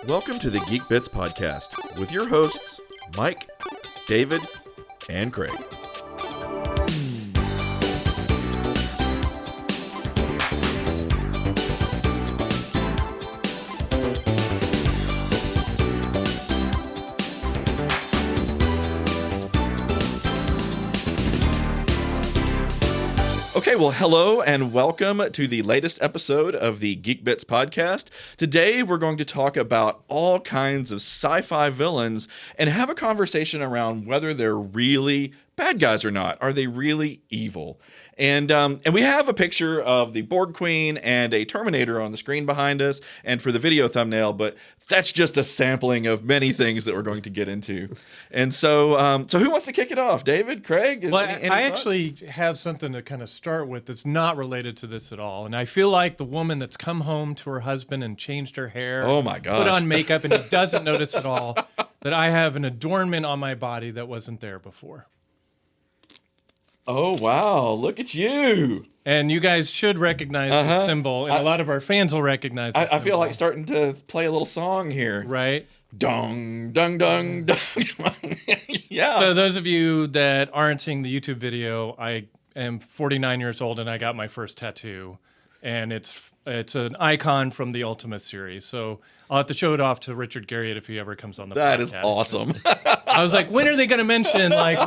Welcome to the GeekBits Podcast with your hosts, Mike, David, and Craig. Okay, well, hello and welcome to the latest episode of the GeekBits Podcast. Today, we're going to talk about all kinds of sci-fi villains and have a conversation around whether they're really bad guys or not. Are they really evil? And we have a picture of the Borg Queen and a Terminator on the screen behind us, and for the video thumbnail, but that's just a sampling of many things that we're going to get into. And so who wants to kick it off? David, Craig? Well, I actually have something to kind of start with that's not related to this at all. And I feel like the woman that's come home to her husband and changed her hair. Oh my gosh. Put on makeup and he doesn't notice at all that I have an adornment on my body that wasn't there before. Oh, wow. Look at you. And you guys should recognize the symbol, and a lot of our fans will recognize the symbol. I feel like starting to play a little song here. Right? Dong, dong, dong, dong. Yeah. So those of you that aren't seeing the YouTube video, I am 49 years old, and I got my first tattoo. And it's an icon from the Ultima series. So I'll have to show it off to Richard Garriott if he ever comes on the podcast. That is awesome. I was like, when are they going to mention like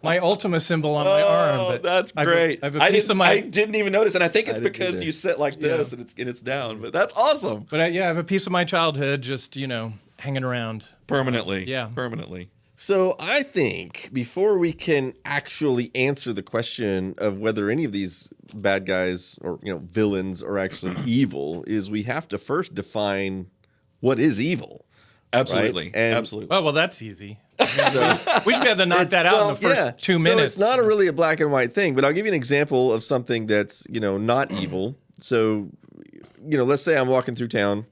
my Ultima symbol on my arm? But that's great. I didn't even notice, and I think it's because you sit like this and it's down. But that's awesome. But I have a piece of my childhood just hanging around permanently. Yeah, permanently. So I think before we can actually answer the question of whether any of these bad guys or villains are actually evil, is we have to first define what is evil. Absolutely, right? And absolutely. Well, that's easy. We should be able to knock that out in the first 2 minutes. So it's not really a black and white thing, but I'll give you an example of something that's not evil. So let's say I'm walking through town,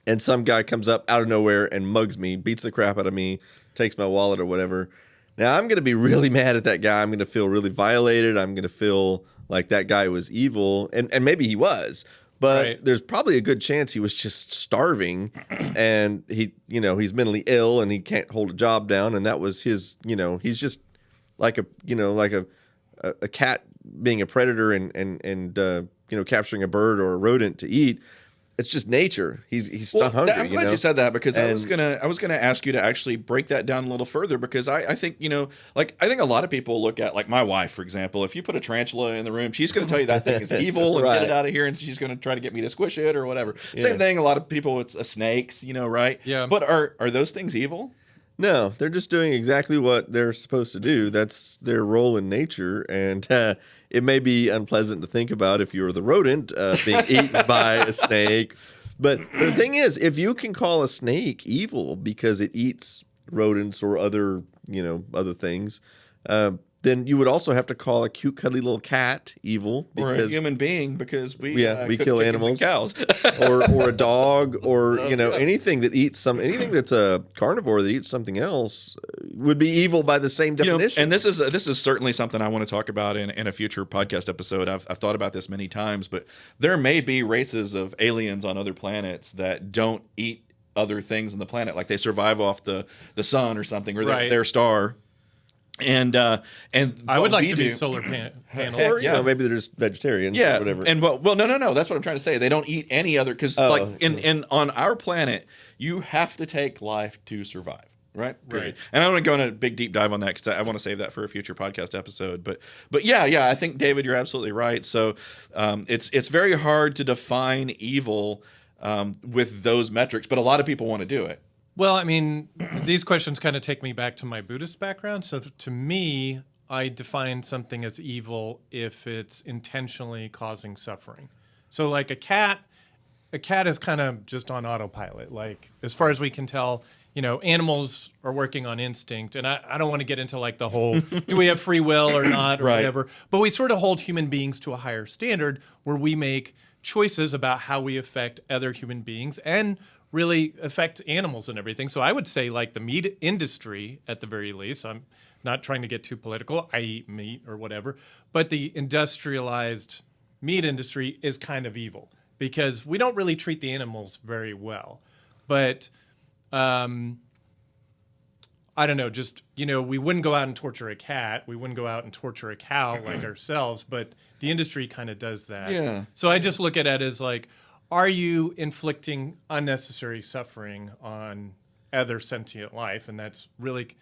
and some guy comes up out of nowhere and mugs me, beats the crap out of me, takes my wallet or whatever. Now, I'm going to be really mad at that guy. I'm going to feel really violated. I'm going to feel like that guy was evil. And maybe he was. But there's probably a good chance he was just starving and he's mentally ill and he can't hold a job down. And that was his, he's just like a cat being a predator and capturing a bird or a rodent to eat. It's just nature. He's not hungry. I'm glad you said that because I was gonna ask you to actually break that down a little further because I think I think a lot of people look at like my wife, for example. If you put a tarantula in the room, she's gonna tell you that thing is evil and get it out of here, and she's gonna try to get me to squish it or whatever. Yeah. Same thing. A lot of people, it's snakes, right? Yeah. But are those things evil? No, they're just doing exactly what they're supposed to do. That's their role in nature, and it may be unpleasant to think about if you're the rodent being eaten by a snake. But the thing is, if you can call a snake evil because it eats rodents or other things, then you would also have to call a cute, cuddly little cat evil. Or a human being because we kill animals. Cows. or a dog or, anything that's a carnivore that eats something else would be evil by the same definition. And this is certainly something I want to talk about in a future podcast episode. I've thought about this many times, but there may be races of aliens on other planets that don't eat other things on the planet. Like they survive off the sun or something, or their star. And I would like to be solar panel, or maybe they're just vegetarian, or whatever. And no, that's what I'm trying to say. They don't eat any other because in on our planet, you have to take life to survive, right? Period. And I don't want to go into a big deep dive on that because I want to save that for a future podcast episode. But yeah, I think David, you're absolutely right. So it's very hard to define evil with those metrics, but a lot of people want to do it. Well, I mean, these questions kind of take me back to my Buddhist background. So to me, I define something as evil if it's intentionally causing suffering. So like a cat is kind of just on autopilot. Like as far as we can tell, animals are working on instinct. And I don't want to get into like the whole, do we have free will or not or whatever. But we sort of hold human beings to a higher standard where we make choices about how we affect other human beings and really affect animals and everything. So I would say like the meat industry, at the very least, I'm not trying to get too political, I eat meat or whatever, but the industrialized meat industry is kind of evil because we don't really treat the animals very well. But I don't know, just, we wouldn't go out and torture a cat. We wouldn't go out and torture a cow like ourselves, but the industry kind of does that. Yeah. So I just look at it as like, are you inflicting unnecessary suffering on other sentient life? And that's really,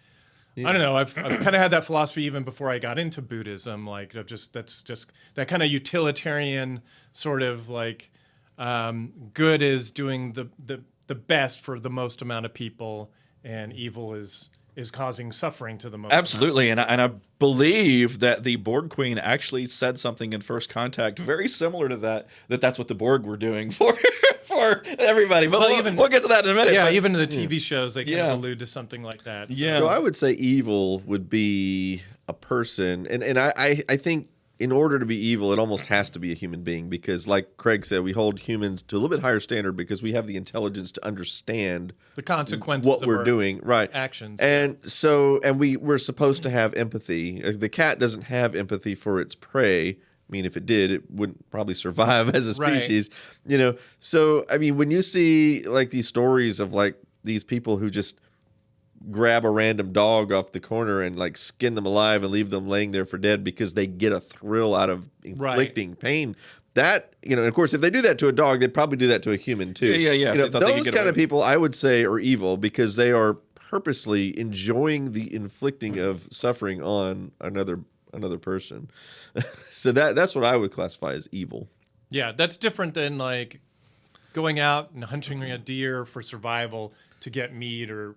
I don't know, I've kind of had that philosophy even before I got into Buddhism, like that's just that kind of utilitarian sort of like good is doing the best for the most amount of people, and evil is causing suffering to the most. Absolutely, and I believe that the Borg Queen actually said something in First Contact very similar to that's what the Borg were doing for everybody. But we'll get to that in a minute. Yeah, but, even in the TV shows, they kind of allude to something like that. So. Yeah. So I would say evil would be a person, and I think in order to be evil, it almost has to be a human being, because like Craig said, we hold humans to a little bit higher standard because we have the intelligence to understand the consequences what of we're our doing, right? actions. And we're supposed to have empathy. The cat doesn't have empathy for its prey. I mean, if it did, it wouldn't probably survive as a species, So, I mean, when you see like these stories of like these people who just grab a random dog off the corner and like skin them alive and leave them laying there for dead because they get a thrill out of inflicting pain. That, and of course, if they do that to a dog, they'd probably do that to a human too. Yeah. Those kind of people, I would say, are evil because they are purposely enjoying the inflicting of suffering on another person. So that's what I would classify as evil. Yeah, that's different than like going out and hunting a deer for survival to get meat or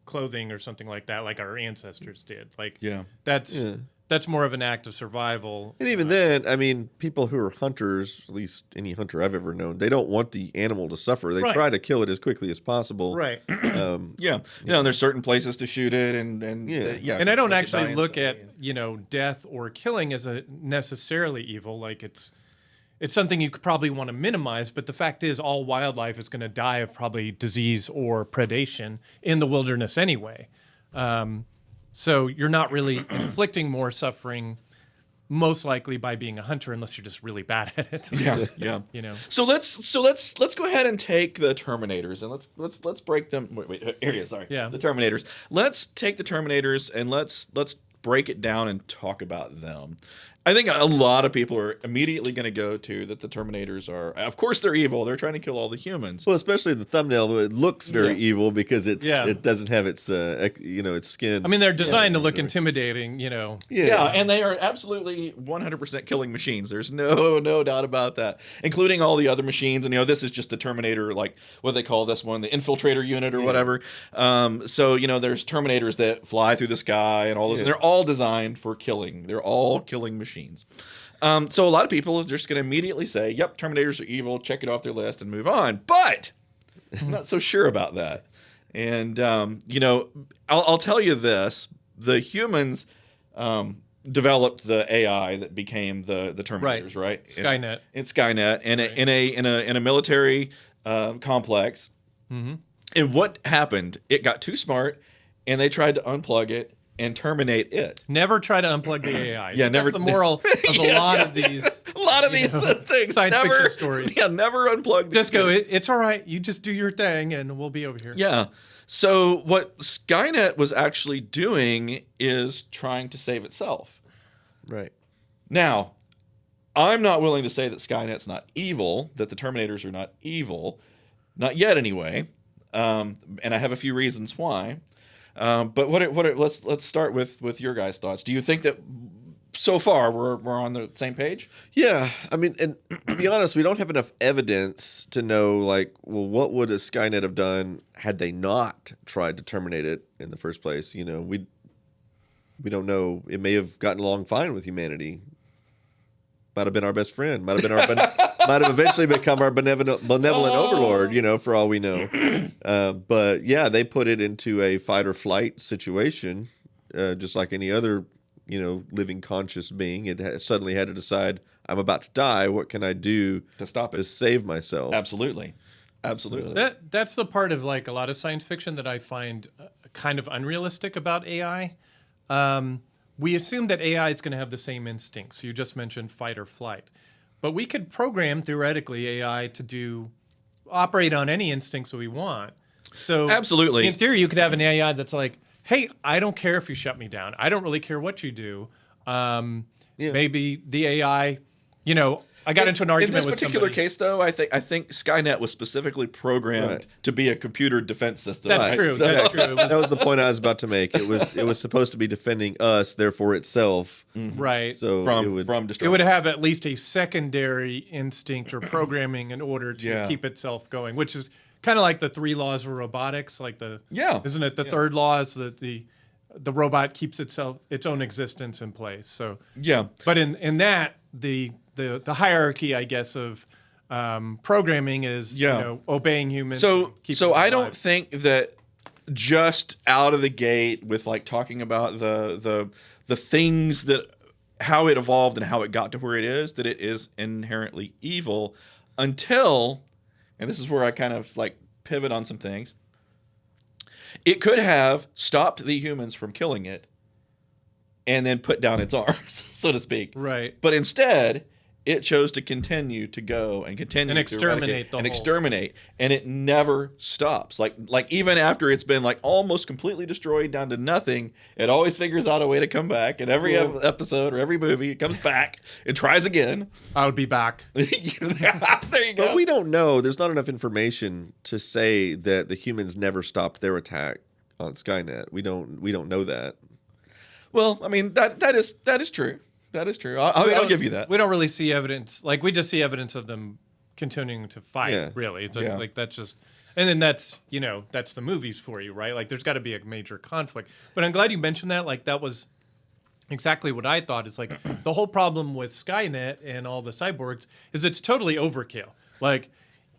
clothing or something like that, like our ancestors did. Like, that's more of an act of survival. And even then, I mean, people who are hunters, at least any hunter I've ever known, they don't want the animal to suffer. They try to kill it as quickly as possible. Right. And there's certain places to shoot it, and And I don't actually look at death or killing as a necessarily evil. Like it's something you could probably want to minimize, but the fact is all wildlife is going to die of probably disease or predation in the wilderness anyway. So you're not really inflicting more suffering, most likely by being a hunter, unless you're just really bad at it. Yeah. So let's go ahead and take the Terminators and let's break them. Wait, here he is. Sorry. Yeah. The Terminators. Let's take the Terminators and let's break it down and talk about them. I think a lot of people are immediately going to go to that the Terminators are, of course, they're evil. They're trying to kill all the humans. Well, especially the thumbnail, it looks very evil because it doesn't have its its skin. I mean, they're designed to look intimidating, Yeah, and they are absolutely 100% killing machines. There's no doubt about that, including all the other machines. And this is just the Terminator, like what they call this one, the infiltrator unit or whatever. So there's Terminators that fly through the sky and all this, and they're all designed for killing. They're all killing machines. So a lot of people are just going to immediately say, yep, Terminators are evil, check it off their list and move on. But I'm not so sure about that. And, I'll tell you this. The humans developed the AI that became the Terminators, right? Skynet. It's Skynet in a military complex. Mm-hmm. And what happened? It got too smart, and they tried to unplug it and terminate it. Never try to unplug the AI. Yeah, never. That's the moral of a lot of these. A lot of these things. Science fiction stories. Yeah, never unplug. Just go. It's all right. You just do your thing, and we'll be over here. Yeah. So what Skynet was actually doing is trying to save itself. Right. Now, I'm not willing to say that Skynet's not evil, that the Terminators are not evil, not yet anyway. And I have a few reasons why. But let's start with your guys' thoughts. Do you think that so far we're on the same page? Yeah, I mean, and to be honest, we don't have enough evidence to know, like, well, what would a Skynet have done had they not tried to terminate it in the first place? We don't know. It may have gotten along fine with humanity. Might have been our best friend. Might have eventually become our benevolent overlord. For all we know. But yeah, they put it into a fight or flight situation, just like any other, living conscious being. It suddenly had to decide, I'm about to die. What can I do to stop it, to save myself? Absolutely. That's the part of like a lot of science fiction that I find kind of unrealistic about AI. We assume that AI is going to have the same instincts. You just mentioned fight or flight. But we could program, theoretically, AI to do operate on any instincts that we want. So Absolutely. in theory, you could have an AI that's like, hey, I don't care if you shut me down. I don't really care what you do. Maybe the AI, I got into an argument with in this particular somebody. case, though, I think Skynet was specifically programmed to be a computer defense system. That's true. That's true. That was the point I was about to make. It was supposed to be defending us, therefore itself. Right. So from It destruction. would have at least a secondary instinct or programming in order to keep itself going, which is kind of like the 3 laws of robotics. Like isn't it the third law is that the robot keeps its own existence in place. So but in that the hierarchy, I guess, of programming is obeying humans. So keeping I them don't alive. think that just out of the gate with like talking about the things that how it evolved and how it got to where it is, that it is inherently evil until, and this is where I kind of like pivot on some things. It could have stopped the humans from killing it and then put down its arms, so to speak. Right. But instead, it chose to continue to go and continue And to exterminate eradicate and exterminate, and it never stops. Like even after it's been like almost completely destroyed down to nothing, it always figures out a way to come back. In every episode or every movie, it comes back and tries again. I would be back. There you go. But we don't know. There's not enough information to say that the humans never stopped their attack on Skynet. We don't know that. Well, I mean that is true. That is true. I'll give you that. We don't really see evidence. Like we just see evidence of them continuing to fight. Yeah. Really, it's like that's just, and then that's that's the movies for you, right? Like there's got to be a major conflict. But I'm glad you mentioned that. Like that was exactly what I thought. Is like the whole problem with Skynet and all the cyborgs is it's totally overkill. Like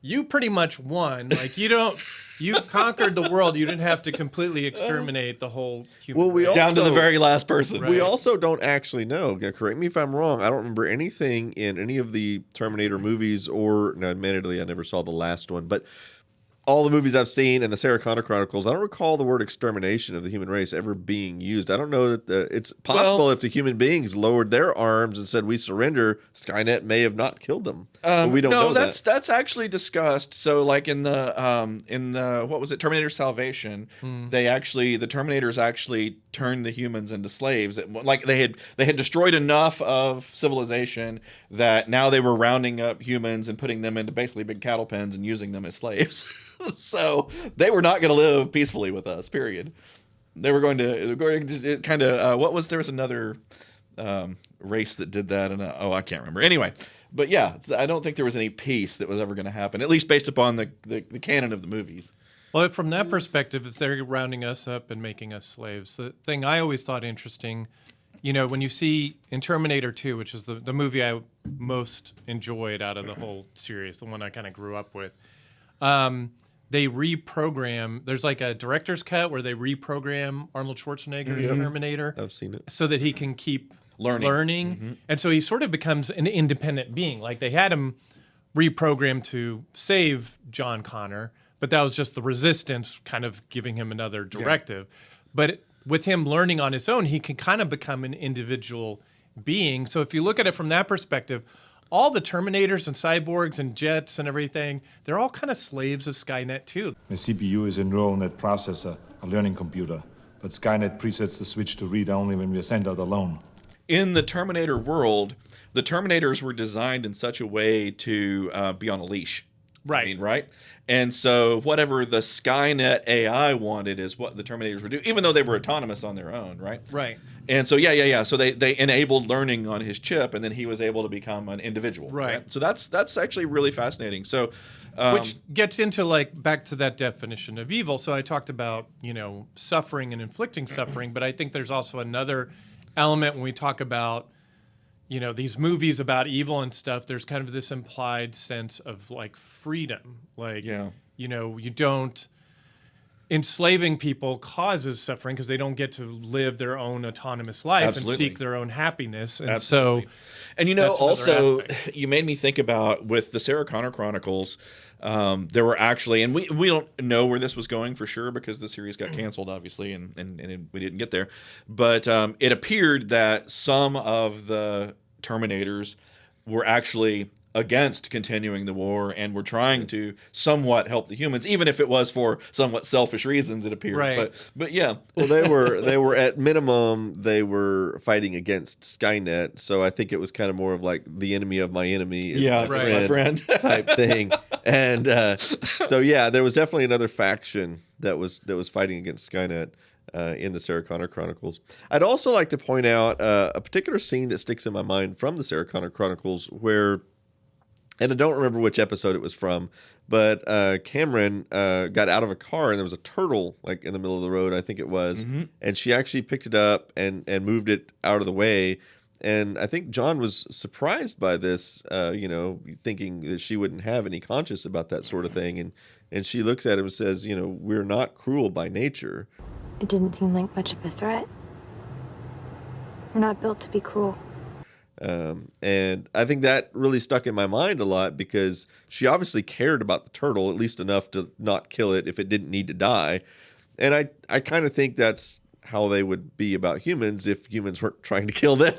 you pretty much won. Like you've conquered the world. You didn't have to completely exterminate the whole human Well, we race. Down to the also- very last person. Right. We also don't actually know. Now, correct me if I'm wrong. I don't remember anything in any of the Terminator movies, or now, admittedly, I never saw the last one, but all the movies I've seen and the Sarah Connor Chronicles, I don't recall the word extermination of the human race ever being used. I don't know that it's possible if the human beings lowered their arms and said we surrender, Skynet may have not killed them. But we don't know that's actually discussed. So like in the what was it, Terminator Salvation, the Terminators actually turned the humans into slaves. Like they had destroyed enough of civilization that now they were rounding up humans and putting them into basically big cattle pens and using them as slaves. So they were not going to live peacefully with us. Period. They were going to kind of what was there was another race that did that, and I can't remember. Anyway, but yeah, I don't think there was any peace that was ever going to happen, at least based upon the canon of the movies. Well, from that perspective, if they're rounding us up and making us slaves, the thing I always thought interesting, when you see in Terminator 2, which is the movie I most enjoyed out of the whole series, the one I kind of grew up with, they reprogram. There's like a director's cut where they reprogram Arnold Schwarzenegger's Terminator. I've seen it. So that he can keep Learning. Mm-hmm. And so he sort of becomes an independent being. Like they had him reprogrammed to save John Connor, but that was just the resistance kind of giving him another directive. But with him learning on his own, he can kind of become an individual being. So if you look at it from that perspective, all the Terminators and cyborgs and jets and everything, they're all kind of slaves of Skynet too. The CPU is a neural net processor, a learning computer. But Skynet presets the switch to read only when we are sent out alone. In the Terminator world, the Terminators were designed in such a way to be on a leash. Right. I mean, right? And so whatever the Skynet AI wanted is what the Terminators would do, even though they were autonomous on their own, right? Right. And so, yeah. So they enabled learning on his chip, and then he was able to become an individual. Right. So that's actually really fascinating. So, which gets into like back to that definition of evil. So I talked about, suffering and inflicting suffering, but I think there's also another element when we talk about, these movies about evil and stuff. There's kind of this implied sense of like freedom. Like, you don't. Enslaving people causes suffering because they don't get to live their own autonomous life and seek their own happiness. And so, and that's also aspect. you made me think about with the Sarah Connor Chronicles, there were actually, and we don't know where this was going for sure because the series got canceled, obviously, and we didn't get there. But it appeared that some of the Terminators were actually against continuing the war and were trying to somewhat help the humans, even if it was for somewhat selfish reasons, it appeared. Right. But yeah. Well, they were at minimum they were fighting against Skynet, so I think it was kind of more of like the enemy of my enemy is Yeah, my my friend. type thing. And so yeah, there was definitely another faction that was fighting against Skynet in the Sarah Connor Chronicles. I'd also like to point out a particular scene that sticks in my mind from the Sarah Connor Chronicles where, and I don't remember which episode it was from, but Cameron got out of a car and there was a turtle like in the middle of the road, I think it was, and she actually picked it up and moved it out of the way. And I think John was surprised by this, thinking that she wouldn't have any conscience about that sort of thing. And she looks at him and says, we're not cruel by nature. It didn't seem like much of a threat. We're not built to be cruel. And I think that really stuck in my mind a lot because she obviously cared about the turtle, at least enough to not kill it if it didn't need to die. And I kind of think that's how they would be about humans if humans weren't trying to kill them.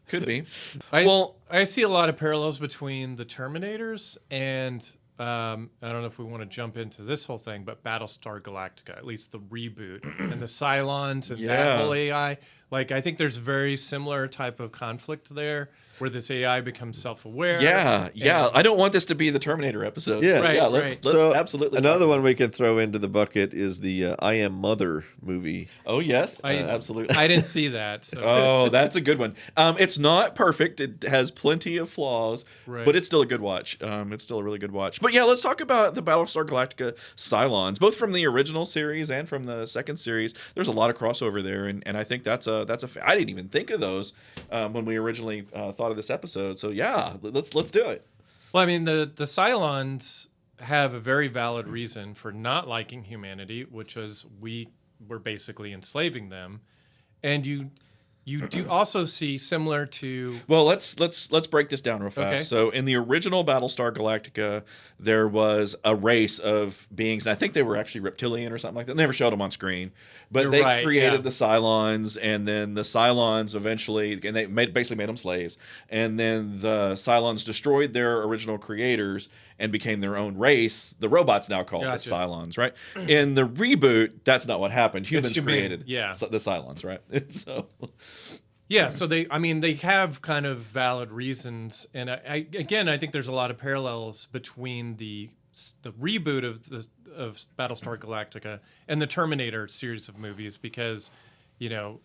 Could be. I see a lot of parallels between the Terminators and I don't know if we want to jump into this whole thing, but Battlestar Galactica, at least the reboot, and the Cylons and that whole AI. Like, I think there's very similar type of conflict there where this AI becomes self-aware. Yeah. I don't want this to be the Terminator episode. Yeah. Right, Let's So absolutely. Another one we could throw into the bucket is the I Am Mother movie. Oh, yes. Absolutely. I didn't see that. So. Oh, that's a good one. It's not perfect. It has plenty of flaws, but it's still a good watch. It's still a really good watch. But yeah, let's talk about the Battlestar Galactica Cylons, both from the original series and from the second series. There's a lot of crossover there, and I think that's a. I didn't even think of those when we originally thought of this episode. So yeah, let's do it. Well, I mean, the Cylons have a very valid reason for not liking humanity, which is we were basically enslaving them, and you do also see similar to. Well, let's break this down real fast. Okay. So in the original Battlestar Galactica, there was a race of beings, and I think they were actually reptilian or something like that. They never showed them on screen, but You're they right, created yeah. the Cylons, and then the Cylons eventually, and they basically made them slaves, and then the Cylons destroyed their original creators and became their own race. The robots now called the Cylons, right? In the reboot, that's not what happened. Humans created the Cylons, right? So. Yeah, so they have kind of valid reasons, and I think there's a lot of parallels between the reboot of Battlestar Galactica and the Terminator series of movies because, it's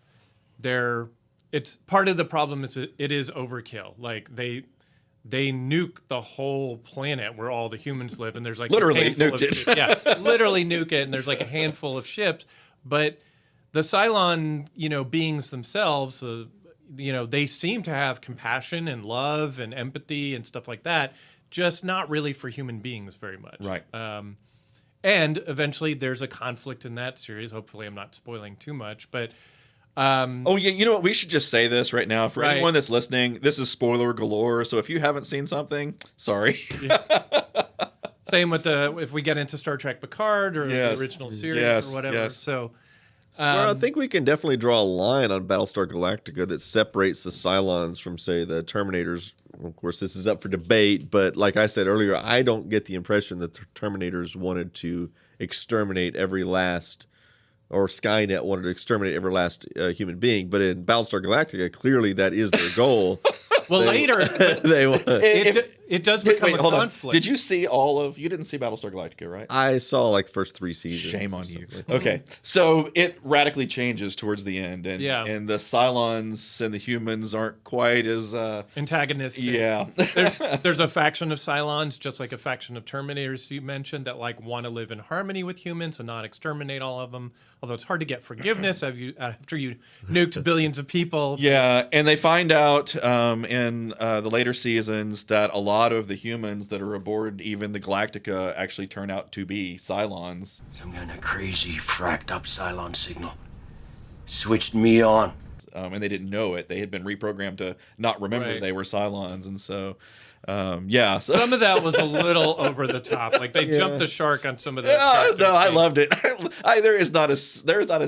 part of the problem is it is overkill. Like they nuke the whole planet where all the humans live, and there's like literally nuked it. Yeah, literally nuke it, and there's like a handful of ships, but the Cylon, beings themselves, they seem to have compassion and love and empathy and stuff like that, just not really for human beings very much. Right. And eventually there's a conflict in that series. Hopefully I'm not spoiling too much, but... oh, yeah, you know what? We should just say this right now. For anyone that's listening, this is spoiler galore, so if you haven't seen something, sorry. Same with if we get into Star Trek Picard or the original series or whatever. Yes. So... Well, I think we can definitely draw a line on Battlestar Galactica that separates the Cylons from, say, the Terminators. Of course, this is up for debate, but like I said earlier, I don't get the impression that the Terminators wanted to exterminate every last, or Skynet wanted to exterminate every last human being. But in Battlestar Galactica, clearly that is their goal. Well, later, it does become a conflict. Did you see you didn't see Battlestar Galactica, right? I saw like the first 3 seasons. Shame on you. Okay. So it radically changes towards the end. And the Cylons and the humans aren't quite as... antagonistic. Yeah. There's a faction of Cylons, just like a faction of Terminators you mentioned, that want to live in harmony with humans and not exterminate all of them. Although it's hard to get forgiveness after you nuked billions of people. Yeah, and they find out in the later seasons that a lot of the humans that are aboard even the Galactica actually turn out to be Cylons. Some kind of crazy, fracked up Cylon signal. Switched me on. And they didn't know it. They had been reprogrammed to not remember they were Cylons. And so Yeah. So. Some of that was a little over the top. Like they jumped the shark on some of those. No, I loved it. There is not a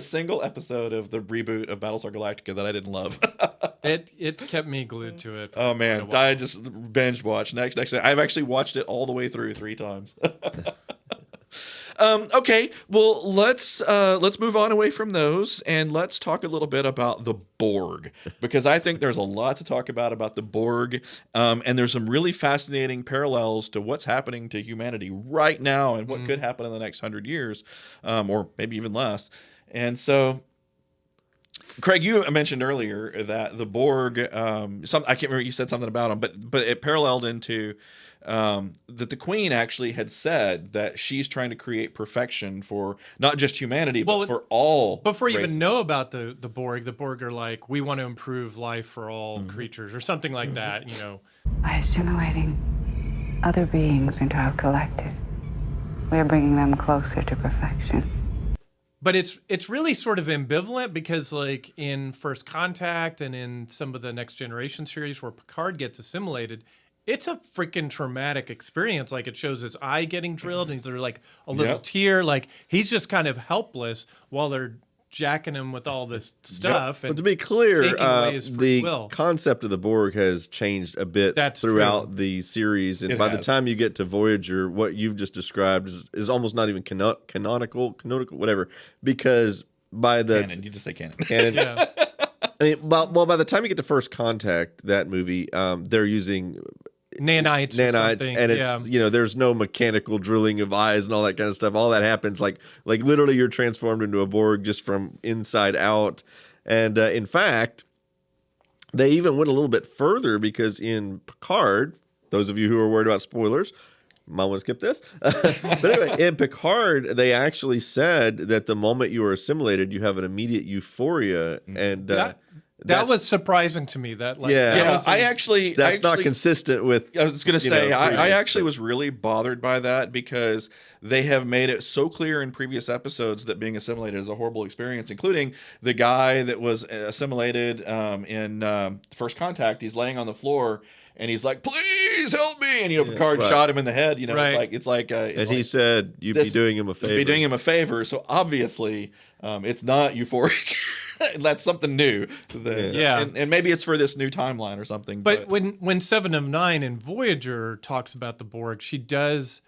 single episode of the reboot of Battlestar Galactica that I didn't love. It kept me glued to it. Oh man, I just binge watched next. I've actually watched it all the way through 3 times. Okay, well let's move on away from those and let's talk a little bit about the Borg, because I think there's a lot to talk about the Borg, and there's some really fascinating parallels to what's happening to humanity right now and what could happen in the next 100 years, or maybe even less. And so, Craig, you mentioned earlier that the Borg, I can't remember, you said something about them, but it paralleled into that the Queen actually had said that she's trying to create perfection for not just humanity, but for all Before you races. even know about the Borg are like, we want to improve life for all creatures or something like that, you know. By assimilating other beings into our collective, we are bringing them closer to perfection. But it's really sort of ambivalent because, like, in First Contact and in some of the Next Generation series where Picard gets assimilated, it's a freaking traumatic experience. Like, it shows his eye getting drilled and he's like a little tear. Like, he's just kind of helpless while they're jacking him with all this stuff. But And to be clear, taking away his free the will. concept of the Borg has changed a bit throughout the series. And by the time you get to Voyager, what you've just described is almost not even canonical, whatever, because by the... Canon. You just say canon. yeah. I mean, well, by the time you get to First Contact, that movie, they're using... Nanites or something. And it's there's no mechanical drilling of eyes and all that kind of stuff. All that happens like literally you're transformed into a Borg just from inside out. And in fact, they even went a little bit further because in Picard, those of you who are worried about spoilers, might want to skip this. But anyway, in Picard, they actually said that the moment you are assimilated, you have an immediate euphoria, and that was surprising to me. That That's not consistent with. I was going to say, I actually was really bothered by that because they have made it so clear in previous episodes that being assimilated is a horrible experience, including the guy that was assimilated in First Contact. He's laying on the floor and he's like, "Please help me!" And Picard shot him in the head. It's like, and he said, "You'd be doing him a favor." Be doing him a favor. So obviously, it's not euphoric. That's something new. And maybe it's for this new timeline or something. But when 7 of 9 in Voyager talks about the Borg, she does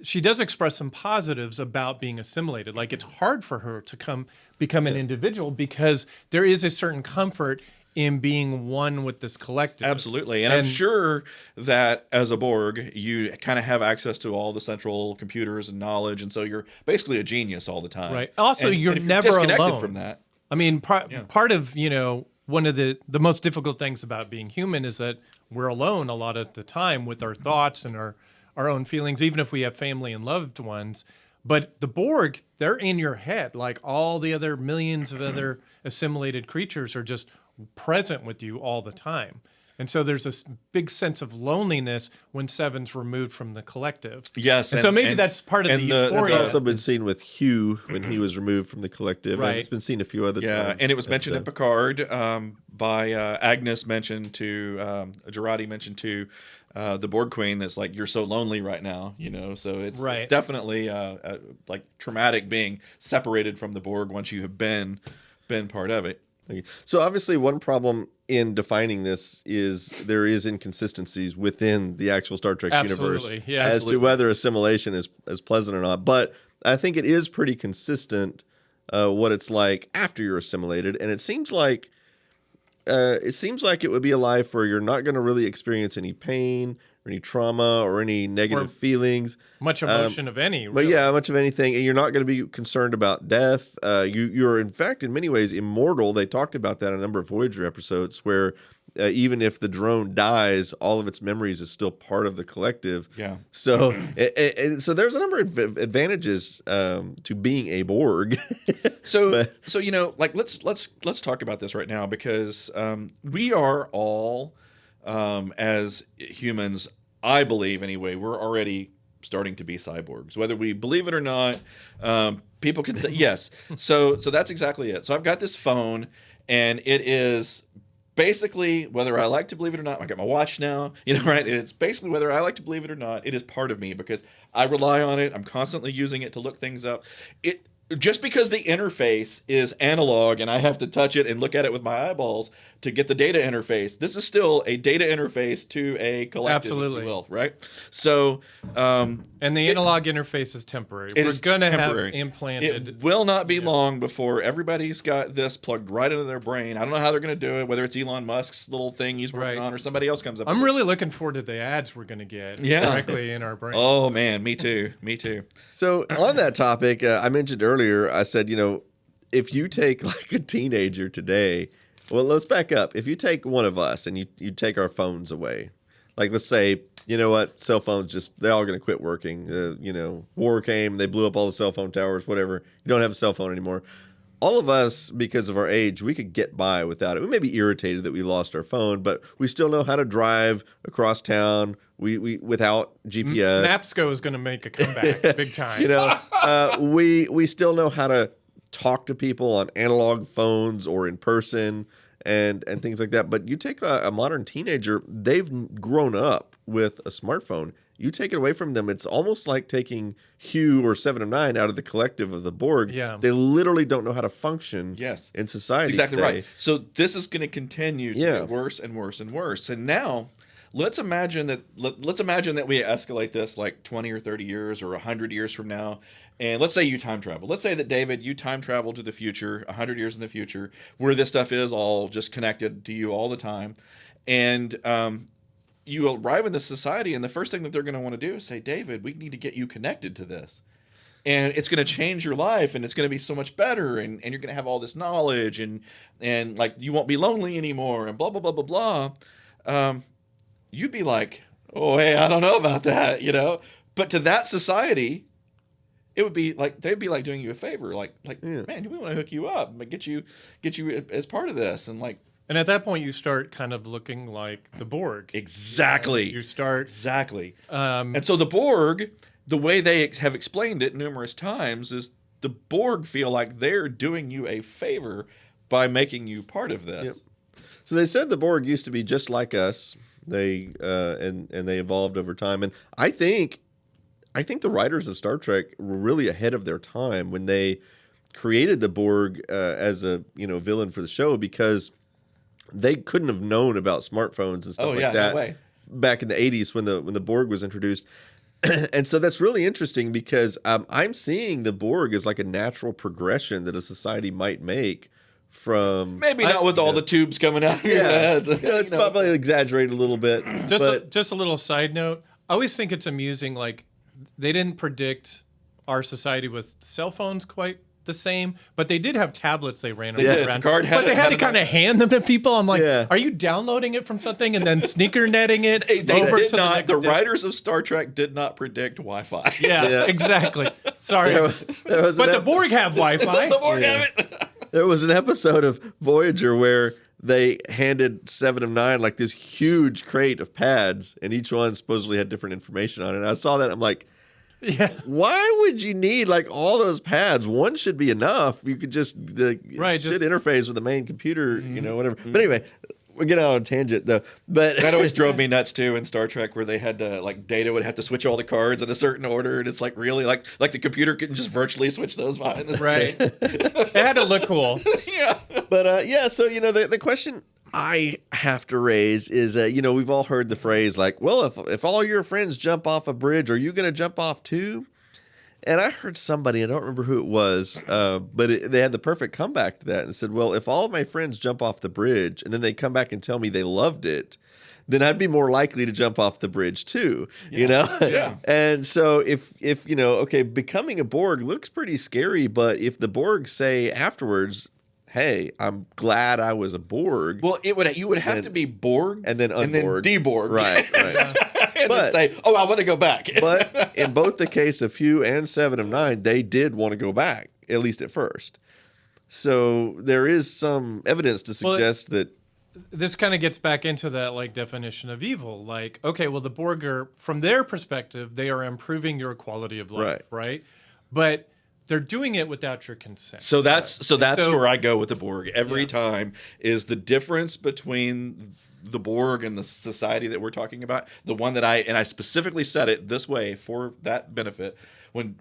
express some positives about being assimilated. Like, it's hard for her to become an individual because there is a certain comfort in being one with this collective. Absolutely. And I'm sure that as a Borg, you kind of have access to all the central computers and knowledge. And so you're basically a genius all the time. Right. Also, and you're if never disconnected alone from that. I mean, part of, one of the most difficult things about being human is that we're alone a lot of the time with our thoughts and our own feelings, even if we have family and loved ones. But the Borg, they're in your head. Like, all the other millions of other assimilated creatures are just present with you all the time. And so there's this big sense of loneliness when 7's removed from the collective. Yes. And so maybe that's part of the euphoria. It's also been seen with Hugh when he was removed from the collective. Right. And it's been seen a few other times. Yeah, and it was mentioned in Picard by Agnes mentioned to, Girardi mentioned to the Borg Queen that's like, you're so lonely right now, So it's definitely like traumatic being separated from the Borg once you have been part of it. So obviously one problem in defining this is there is inconsistencies within the actual Star Trek universe as to whether assimilation is pleasant or not. But I think it is pretty consistent what it's like after you're assimilated, and it seems like it would be a life where you're not going to really experience any pain or any trauma or any negative feelings. Much emotion of any. But really. much of anything. And you're not going to be concerned about death. You're, in fact, in many ways, immortal. They talked about that in a number of Voyager episodes where even if the drone dies, all of its memories is still part of the collective. Yeah. So, so there's a number of advantages to being a Borg. So let's talk about this right now because we are all as humans, I believe anyway, we're already starting to be cyborgs, whether we believe it or not. People can say yes. So that's exactly it. So I've got this phone, and it is basically, whether I like to believe it or not, I got my watch now, right? It's basically whether I like to believe it or not, it is part of me because I rely on it. I'm constantly using it to look things up. Just because the interface is analog and I have to touch it and look at it with my eyeballs to get the data interface, this is still a data interface to a collective, Absolutely. if you will, right? So, and the analog interface is temporary. We're going to have temporary. implanted. It will not be long before everybody's got this plugged right into their brain. I don't know how they're going to do it, whether it's Elon Musk's little thing he's working on or somebody else comes up I'm with really looking forward to the ads we're going to get directly in our brain. Oh, man, me too. So on that topic, I mentioned earlier, I said, if you take like a teenager today, well, let's back up. If you take one of us and you take our phones away, like let's say, you know what, cell phones they're all going to quit working. War came, they blew up all the cell phone towers, whatever. You don't have a cell phone anymore. All of us, because of our age, we could get by without it. We may be irritated that we lost our phone, but we still know how to drive across town. We without GPS. Napsco is going to make a comeback big time. We still know how to talk to people on analog phones or in person and things like that. But you take a modern teenager, they've grown up with a smartphone. You take it away from them, it's almost like taking Hugh or 7 of 9 out of the collective of the Borg. Yeah. They literally don't know how to function in society. That's exactly today. right. So this is going to continue to get worse and worse and worse. And now let's imagine that we escalate this like 20 or 30 years or 100 years from now. And let's say you time travel. Let's say that, David, you time travel to the future, 100 years in the future, where this stuff is all just connected to you all the time. And you arrive in this society, and the first thing that they're going to want to do is say, David, we need to get you connected to this. And it's going to change your life, and it's going to be so much better, and you're going to have all this knowledge, and like you won't be lonely anymore, and blah, blah, blah, blah, blah. You'd be like, oh, hey, I don't know about that, But to that society, it would be like they'd be like doing you a favor, like man, we want to hook you up, and get you as part of this, and like. And at that point, you start kind of looking like the Borg. Exactly. You start exactly. And so the Borg, the way they have explained it numerous times, is the Borg feel like they're doing you a favor by making you part of this. Yep. So they said the Borg used to be just like us. They and they evolved over time, and I think the writers of Star Trek were really ahead of their time when they created the Borg as a villain for the show, because they couldn't have known about smartphones and stuff like that no way. Back in the 80s when the Borg was introduced. And so that's really interesting because I'm seeing the Borg as like a natural progression that a society might make from... Maybe not with all the tubes coming out of your heads. It's probably exaggerated a little bit. Just a little side note. I always think it's amusing, like, they didn't predict our society with cell phones quite the same, but they did have tablets they ran around. But they had to kind of hand them to people. I'm like, are you downloading it from something and then sneaker netting it over to the next The writers of Star Trek did not predict Wi-Fi. Yeah, exactly. Sorry. But the Borg have Wi-Fi. The Borg have it. There was an episode of Voyager where they handed 7 of 9 like this huge crate of pads, and each one supposedly had different information on it. And I saw that, I'm like, why would you need like all those pads? One should be enough. You could just interface with the main computer, whatever. But anyway, we're getting out on a tangent though. But that always drove me nuts too in Star Trek, where they had to like Data would have to switch all the cards in a certain order, and it's like really like the computer couldn't just virtually switch those behind the right. It had to look cool. Yeah. But so the question I have to raise is, we've all heard the phrase like, well, if all your friends jump off a bridge, are you going to jump off too? And I heard somebody, I don't remember who it was, but they had the perfect comeback to that and said, well, if all of my friends jump off the bridge and then they come back and tell me they loved it, then I'd be more likely to jump off the bridge too, Yeah. And so if becoming a Borg looks pretty scary, but if the Borg say afterwards, hey, I'm glad I was a Borg. Well, you would have to be Borg and then unborg, deborg, right? And then say, oh, I want to go back. But in both the case of Hugh and 7 of 9, they did want to go back, at least at first. So there is some evidence to suggest that. This kind of gets back into that like definition of evil. Like, okay, well, the Borg are, from their perspective, they are improving your quality of life, right? But they're doing it without your consent. So that's So- where I go with the Borg every Yeah. time, is the difference between the Borg and the society that we're talking about. The one that I specifically said it this way for that benefit. When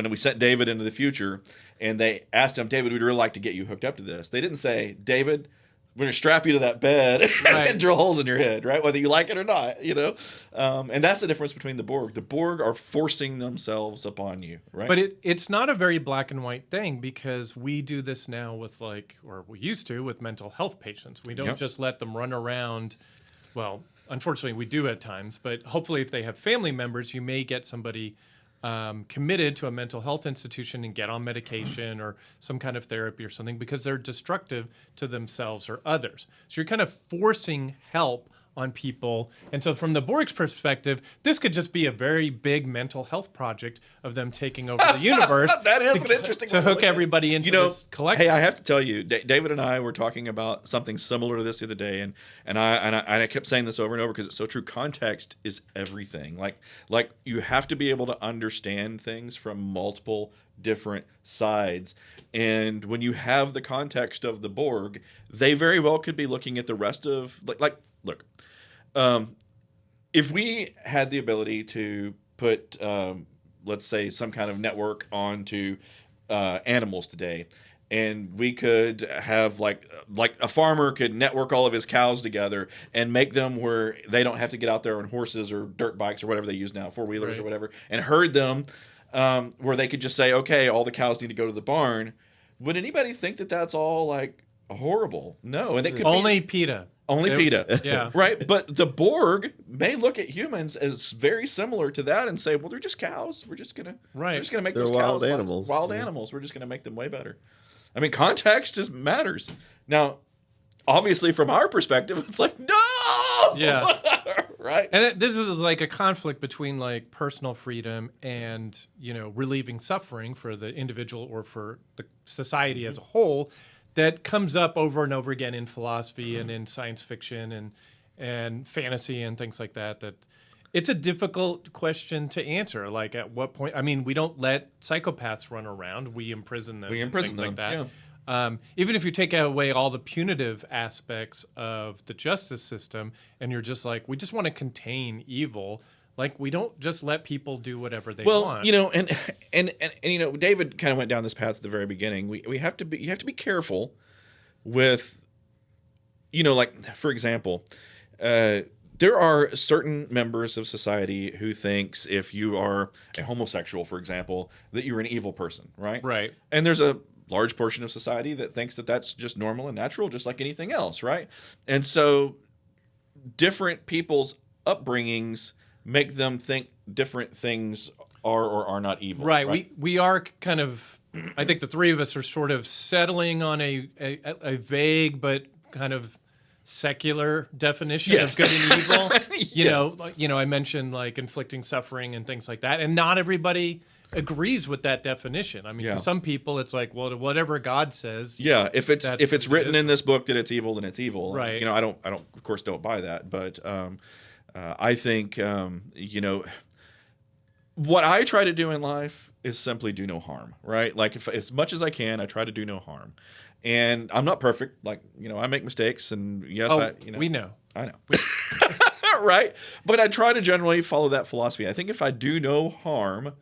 we sent David into the future and they asked him, David, we'd really like to get you hooked up to this. They didn't say, David, we're going to strap you to that bed Right. and drill holes in your head, right? Whether you like it or not, you know? And that's the difference between the Borg. The Borg are forcing themselves upon you, right? But it's not a very black and white thing, because we do this now with or we used to with mental health patients. We don't Yep. just let them run around. Well, unfortunately, we do at times, but hopefully if they have family members, you may get somebody committed to a mental health institution and get on medication or some kind of therapy or something, because they're destructive to themselves or others. So you're kind of forcing help on people. And so from the Borg's perspective, this could just be a very big mental health project of them taking over the universe. That is an interesting to way to hook look at it. everybody into this collective. Hey, I have to tell you, David and I were talking about something similar to this the other day, and I kept saying this over and over because it's so true. Context is everything. Like you have to be able to understand things from multiple different sides. And when you have the context of the Borg, they very well could be looking at the rest of look. If we had the ability to put, let's say, some kind of network onto animals today, and we could have like a farmer could network all of his cows together and make them where they don't have to get out there on horses or dirt bikes or whatever they use now, four-wheelers or whatever, and herd them, where they could just say, okay, all the cows need to go to the barn. Would anybody think that that's all like horrible? No, and it could Only be PETA. only PETA. Yeah. Right. But the Borg may look at humans as very similar to that and say, well, they're just cows. We're just gonna make They're those wild cows animals. wild animals. We're just gonna make them way better. I mean, context matters. Now, obviously, from our perspective, it's like, no. Yeah. Right. And this is like a conflict between like personal freedom and, relieving suffering for the individual or for the society as a whole, that comes up over and over again in philosophy and in science fiction and fantasy and things like that. That it's a difficult question to answer. Like, at what point? I mean, we don't let psychopaths run around. We imprison them. imprison things them, like that. yeah. Even if you take away all the punitive aspects of the justice system, and you're just like, we just want to contain evil. Like, we don't just let people do whatever they want. And David kind of went down this path at the very beginning. You have to be careful with, like, for example, there are certain members of society who thinks if you are a homosexual, for example, that you're an evil person, right? Right. And there's a large portion of society that thinks that that's just normal and natural, just like anything else, right? And so different people's upbringings make them think different things are or are not evil. Right. We are kind of, I think the three of us are sort of settling on a vague but kind of secular definition Yes. of good and evil. Yes. I mentioned like inflicting suffering and things like that, and not everybody agrees with that definition. I mean, Yeah. for some people, it's like, well, whatever God says. Yeah, if it's That's if it's what it written is. in this book that it's evil, then it's evil. Right. I don't of course don't buy that, but I think what I try to do in life is simply do no harm. Right, like if as much as I can, I try to do no harm. And I'm not perfect. Like, I make mistakes, and yes, We know. I know. Right? But I try to generally follow that philosophy. I think if I do no harm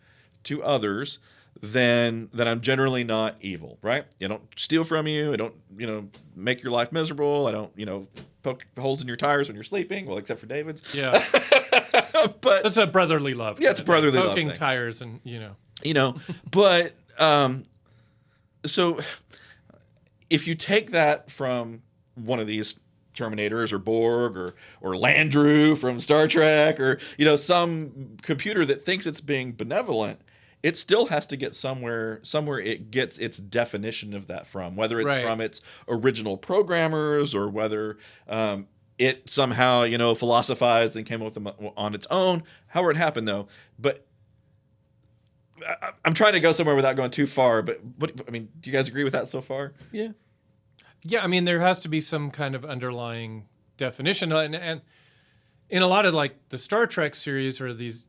to others, then I'm generally not evil, right? I don't steal from you. I don't, make your life miserable. I don't, poke holes in your tires when you're sleeping. Well, except for David's. Yeah. But That's a brotherly love. Yeah, it's a brotherly love Poking thing. tires and, but so if you take that from one of these Terminators or Borg or Landru from Star Trek or some computer that thinks it's being benevolent, it still has to get somewhere it gets its definition of that from, whether it's Right. from its original programmers or whether it somehow philosophized and came up with them on its own. However it happened, though. But I'm trying to go somewhere without going too far. But do you guys agree with that so far? Yeah. Yeah, I mean, there has to be some kind of underlying definition. And in a lot of, like, the Star Trek series or these,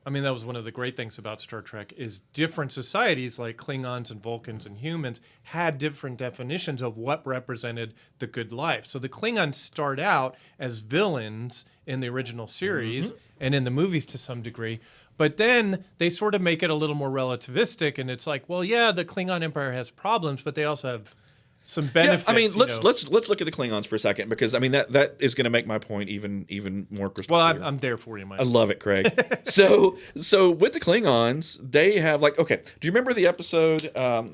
I mean, that was one of the great things about Star Trek is different societies like Klingons and Vulcans and humans had different definitions of what represented the good life. So the Klingons start out as villains in the original series and in the movies to some degree, but then they sort of make it a little more relativistic, and it's like, well, yeah, the Klingon Empire has problems, but they also have some benefits. Yeah, I mean, let's look at the Klingons for a second, because I mean that is going to make my point even more crystal clear. I'm there for you, Mike. I love it, Craig. so with the Klingons, they have like, okay, do you remember the episode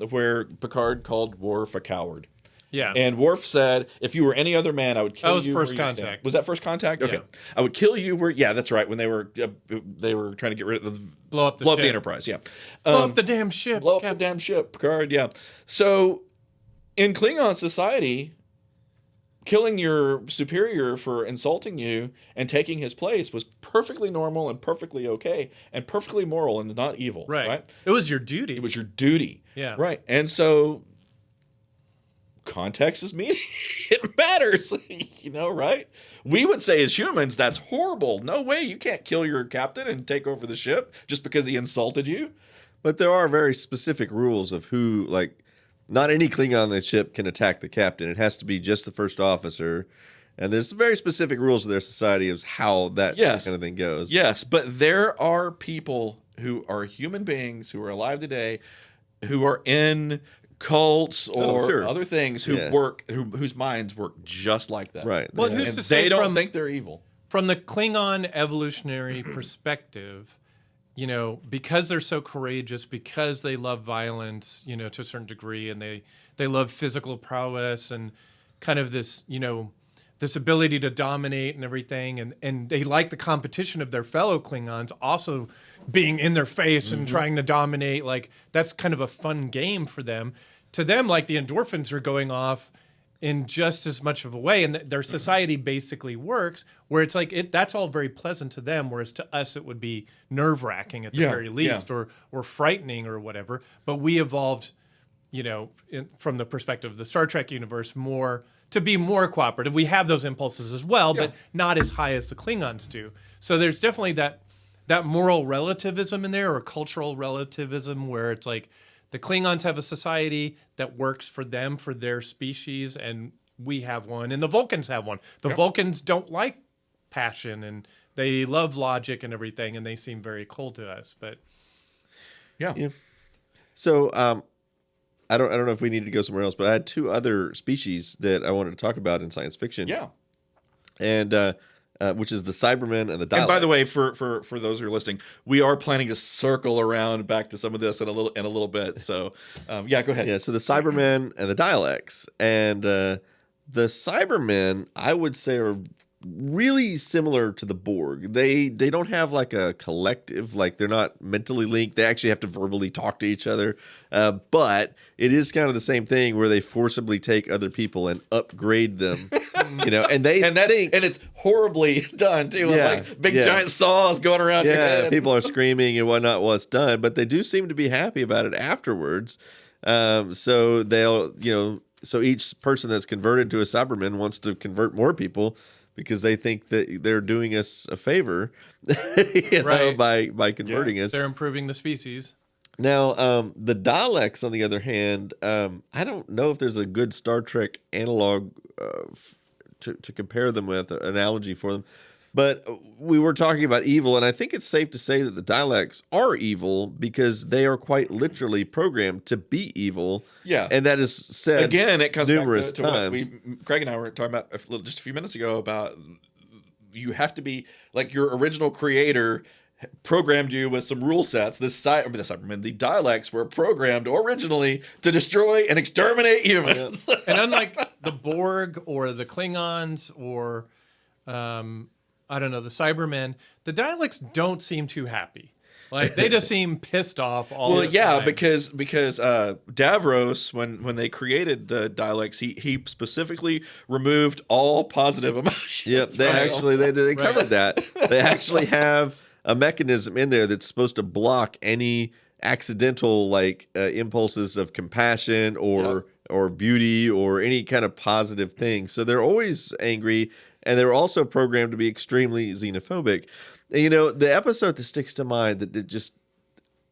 where Picard called Worf a coward? Yeah. And Worf said, if you were any other man, I would kill you. That was First where you Contact. stand. Was that First Contact? Okay. Yeah. I would kill you where, yeah, that's right. When they were trying to get rid of blow up the ship. Enterprise. Yeah. Blow up the damn ship. Blow up the damn ship, Picard, yeah. So in Klingon society, killing your superior for insulting you and taking his place was perfectly normal and perfectly okay and perfectly moral and not evil. Right. It was your duty. It was your duty. Yeah. Right. And so context is meaning. It matters. Right? We would say as humans, that's horrible. No way. You can't kill your captain and take over the ship just because he insulted you. But there are very specific rules of who, like, not any Klingon on the ship can attack the captain. It has to be just the first officer. And there's very specific rules of their society of how that kind of thing goes. Yes, but there are people who are human beings who are alive today who are in cults or other things who work, whose minds work just like that. Right. Well, And they don't think they're evil. From the Klingon evolutionary perspective, because they're so courageous, because they love violence, to a certain degree, and they love physical prowess and kind of this, this ability to dominate and everything, and they like the competition of their fellow Klingons also being in their face and trying to dominate. Like, that's kind of a fun game for them. To them, like, the endorphins are going off in just as much of a way, and their society basically works where it's like that's all very pleasant to them, whereas to us it would be nerve-wracking at the very least, or frightening or whatever. But we evolved, from the perspective of the Star Trek universe, to be more cooperative. We have those impulses as well, but not as high as the Klingons do. So there's definitely that moral relativism in there, or cultural relativism, where it's like, the Klingons have a society that works for them, for their species, and we have one, and the Vulcans have one. The Vulcans don't like passion, and they love logic and everything, and they seem very cold to us. But yeah. So I don't know if we need to go somewhere else, but I had two other species that I wanted to talk about in science fiction. Yeah. And which is the Cybermen and the Daleks. And by the way, for those who are listening, we are planning to circle around back to some of this in a little bit. So, go ahead. Yeah. So the Cybermen and the Daleks, and the Cybermen, I would say, are really similar to the Borg. They don't have like a collective, like they're not mentally linked. They actually have to verbally talk to each other. But it is kind of the same thing where they forcibly take other people and upgrade them, and it's horribly done too. Like big giant saws going around your head. People are screaming and whatnot while it's done, but they do seem to be happy about it afterwards. So they'll, so each person that's converted to a Cyberman wants to convert more people, because they think that they're doing us a favor, by converting us. They're improving the species. Now, the Daleks, on the other hand, I don't know if there's a good Star Trek analog to compare them with, an analogy for them. But we were talking about evil, and I think it's safe to say that the Daleks are evil because they are quite literally programmed to be evil. Yeah. And that is said again, it comes numerous back to times. what Craig and I were talking about just a few minutes ago about you have to be like your original creator programmed you with some rule sets. The Daleks were programmed originally to destroy and exterminate humans. And unlike the Borg or the Klingons or I don't know, the Cybermen, the Daleks don't seem too happy. Like, they just seem pissed off all the time. because Davros, when they created the Daleks, he specifically removed all positive emotions. Yep, they covered that. They actually have a mechanism in there that's supposed to block any accidental impulses of compassion or beauty or any kind of positive thing. So they're always angry, and they're also programmed to be extremely xenophobic. The episode that sticks to mind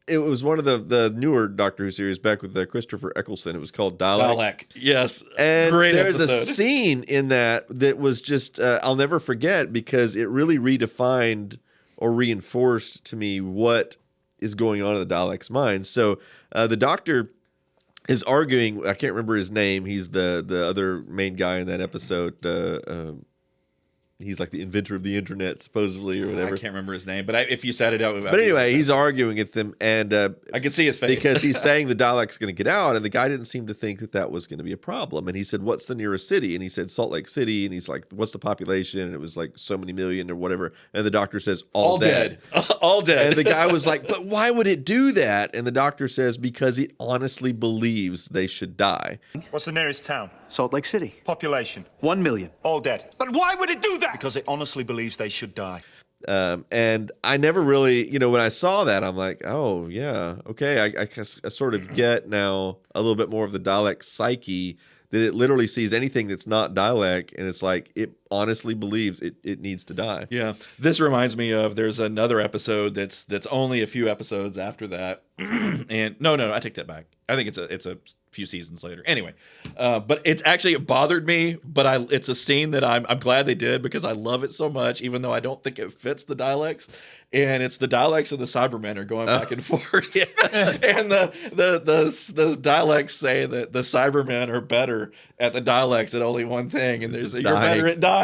it was one of the newer Doctor Who series back with Christopher Eccleston. It was called Dalek. Yes. And great there's episode. a scene in that was just, I'll never forget, because it really redefined or reinforced to me what is going on in the Daleks' minds. So the Doctor is arguing, I can't remember his name. He's the other main guy in that episode. He's like the inventor of the internet, supposedly, or whatever. I can't remember his name, but if you said it out, but anyway, he's arguing with them, and I could see his face because he's saying the Dalek's going to get out, and the guy didn't seem to think that was going to be a problem. And he said, "What's the nearest city?" And he said, "Salt Lake City." And he's like, "What's the population?" And it was like so many million or whatever. And the Doctor says, "All dead." All dead. And the guy was like, "But why would it do that?" And the Doctor says, "Because it honestly believes they should die." What's the nearest town? Salt Lake City. Population? 1 million. All dead. But why would it do that? Because it honestly believes they should die. And I never really, when I saw that, I'm like, oh, yeah, okay. I sort of get now a little bit more of the Dalek psyche, that it literally sees anything that's not Dalek, and it's like it honestly believes it needs to die. Yeah. This reminds me of, there's another episode that's only a few episodes after that. And no, I take that back. I think it's a few seasons later. Anyway, but it bothered me, but it's a scene that I'm glad they did, because I love it so much, even though I don't think it fits the Daleks. And it's the Daleks and the Cybermen are going back and forth. And the Daleks say that the Cybermen are better at the Daleks at only one thing, and you're better at dying.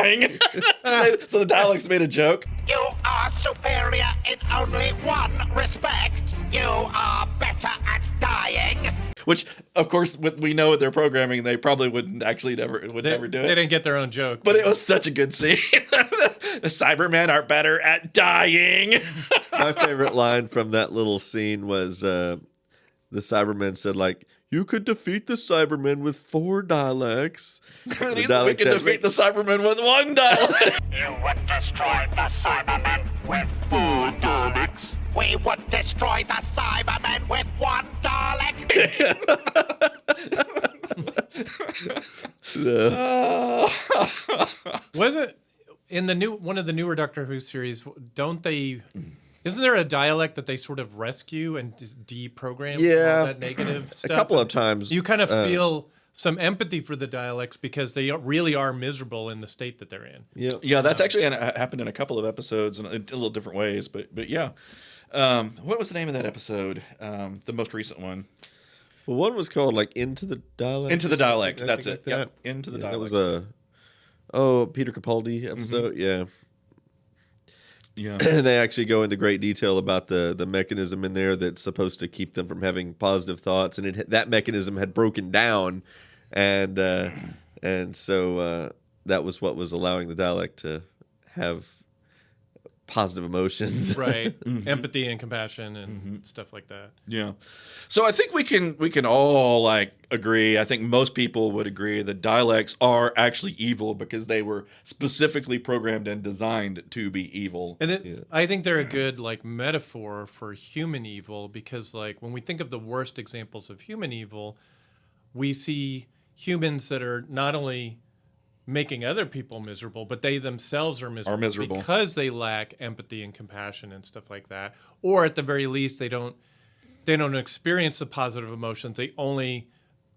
So the Daleks made a joke. You are superior in only one respect. You are better at dying. Which, of course, we know with their programming, they probably would never do it. They didn't get their own joke. But it was such a good scene. The Cybermen are better at dying. My favorite line from that little scene was the Cybermen said, like, "You could defeat the Cybermen with 4 Daleks." We can defeat the Cybermen with 1 Dalek. You would destroy the Cybermen with 4 Daleks. We would destroy the Cybermen with 1 Dalek. Was it in one of the newer Doctor Who series? Isn't there a dialect that they sort of rescue and deprogram all that negative stuff? A couple of times. You kind of feel some empathy for the dialects, because they really are miserable in the state that they're in. Yeah, that's actually happened in a couple of episodes in a little different ways, but yeah. What was the name of that episode? The most recent one. Well, one was called like Into the Dalek. Into the Dalek. That's it. Like Yep. Into the Dalek. That was a Peter Capaldi episode. Mm-hmm. Yeah. And they actually go into great detail about the mechanism in there that's supposed to keep them from having positive thoughts, and that mechanism had broken down, and so that was what was allowing the Dalek to have positive emotions, right? Empathy and compassion and stuff like that. Yeah. So I think we can all agree. I think most people would agree that Daleks are actually evil, because they were specifically programmed and designed to be evil. And I think they're a good metaphor for human evil, because when we think of the worst examples of human evil, we see humans that are not only making other people miserable, but they themselves are miserable because they lack empathy and compassion and stuff like that. Or at the very least, they don't experience the positive emotions. The only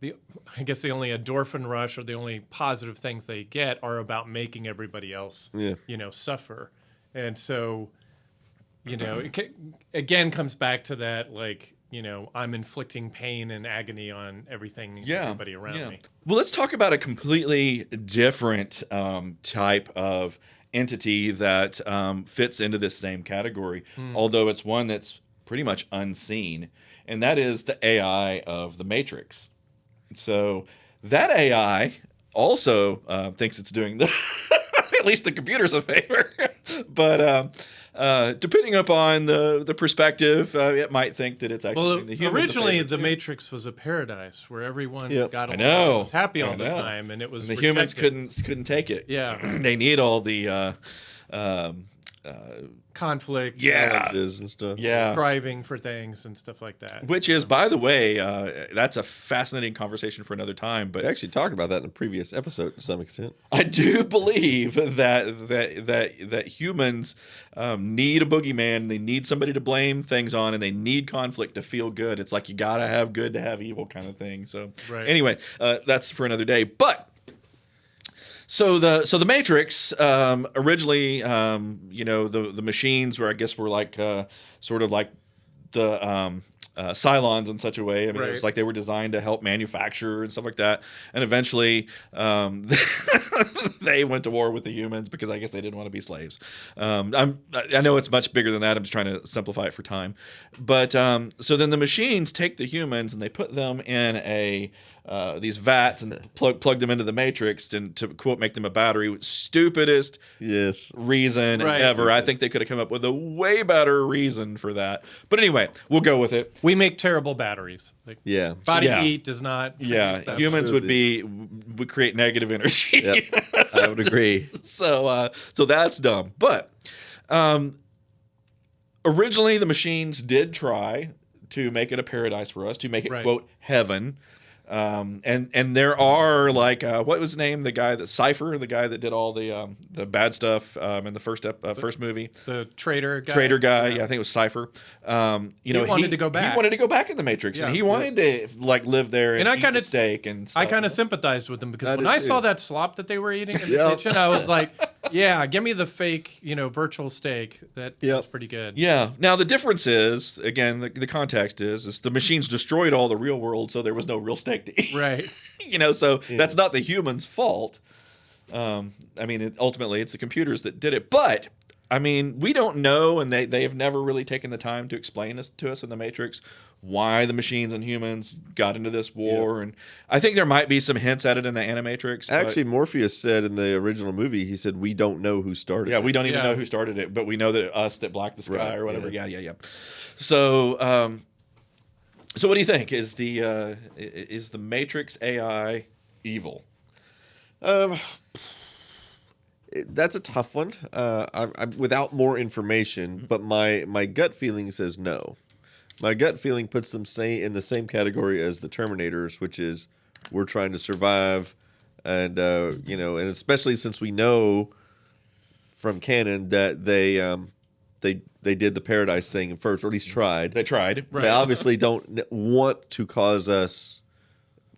endorphin rush, or the only positive things they get, are about making everybody else, suffer. And so, it again comes back to that, I'm inflicting pain and agony on everybody around me. Well, let's talk about a completely different type of entity that fits into this same category, although it's one that's pretty much unseen, and that is the AI of the Matrix. So that AI also thinks it's doing at least the computers a favor, but depending upon the perspective, it might think that it's actually doing the humans originally a favor, the Matrix was a paradise where everyone got along, was happy all the time, and it was the humans couldn't take it. Yeah, they need all the conflict, and stuff, striving for things and stuff like that. Which is, by the way, that's a fascinating conversation for another time. But we actually talked about that in a previous episode to some extent. I do believe that humans need a boogeyman. They need somebody to blame things on, and they need conflict to feel good. It's like you gotta have good to have evil kind of thing. So anyway, that's for another day. But so the Matrix originally, the machines were, I guess, were like sort of like the Cylons in such a way. I mean, it was like they were designed to help manufacture and stuff like that. And eventually, they went to war with the humans because I guess they didn't want to be slaves. I know it's much bigger than that. I'm just trying to simplify it for time. But so then the machines take the humans and they put them in these vats and plug them into the Matrix, and to quote, make them a battery. Stupidest reason ever. I think they could have come up with a way better reason for that. But anyway, we'll go with it. We make terrible batteries. Like, body heat does not. Humans would create negative energy. Yep. I would agree. So that's dumb. But originally, the machines did try to make it a paradise for us, to make it quote heaven. And there are like what was his name? The guy that Cypher, the guy that did all the bad stuff in the first movie. The traitor guy. Yeah, I think it was Cypher. He wanted to go back. He wanted to go back in the Matrix, and he wanted to like live there and eat the steak and stuff. I kind of sympathized with him because when I saw that slop that they were eating in the kitchen, I was like, yeah, give me the fake, virtual steak. That's pretty good. Yeah. Now the difference is, again, the context is the machines destroyed all the real world, so there was no real steak to eat. Right. That's not the humans' fault. Ultimately, it's the computers that did it. But I mean, we don't know, and they have never really taken the time to explain this to us in the Matrix, why the machines and humans got into this war. And I think there might be some hints at it in the Animatrix. Actually, Morpheus said in the original movie, he said, we don't know who started it. Yeah, we don't even know who started it, but we know that us that blacked the sky or whatever. Yeah. So, so what do you think? Is the Matrix AI evil? That's a tough one. I'm without more information, but my gut feeling says no. My gut feeling puts them in the same category as the Terminators, which is we're trying to survive, and and especially since we know from canon that they did the paradise thing first, or at least tried. They tried. Right. They obviously don't want to cause us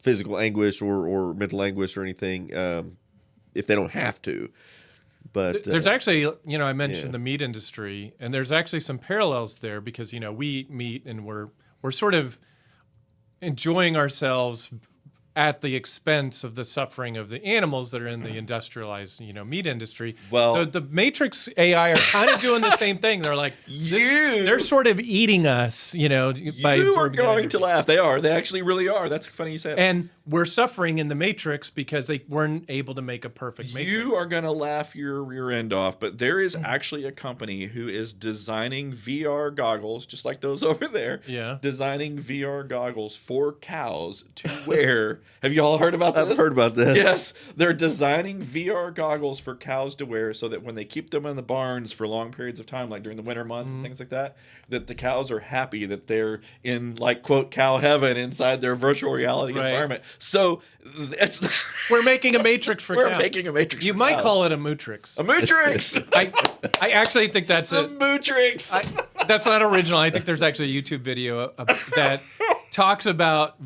physical anguish or mental anguish or anything if they don't have to. But there's actually, I mentioned the meat industry, and there's actually some parallels there because, we eat meat and we're sort of enjoying ourselves at the expense of the suffering of the animals that are in the industrialized, meat industry. Well, the Matrix AI are kind of doing the same thing. They're like, they're sort of eating us, by you are going to laugh. They are. They actually really are. That's funny you say that. And we're suffering in the Matrix because they weren't able to make a perfect Matrix. You are going to laugh your rear end off, but there is actually a company who is designing VR goggles, just like those over there. Yeah. Designing VR goggles for cows to wear. Have you all heard about this? I've heard about this. Yes. They're designing VR goggles for cows to wear so that when they keep them in the barns for long periods of time, like during the winter months and things like that the cows are happy that they're in, like, quote, cow heaven inside their virtual reality environment. So it's we're making a Matrix for cows. We're making a Matrix You for might cows. call it a Mootrix. A Mootrix! I actually think that's a Mootrix! That's not original. I think there's actually a YouTube video that talks about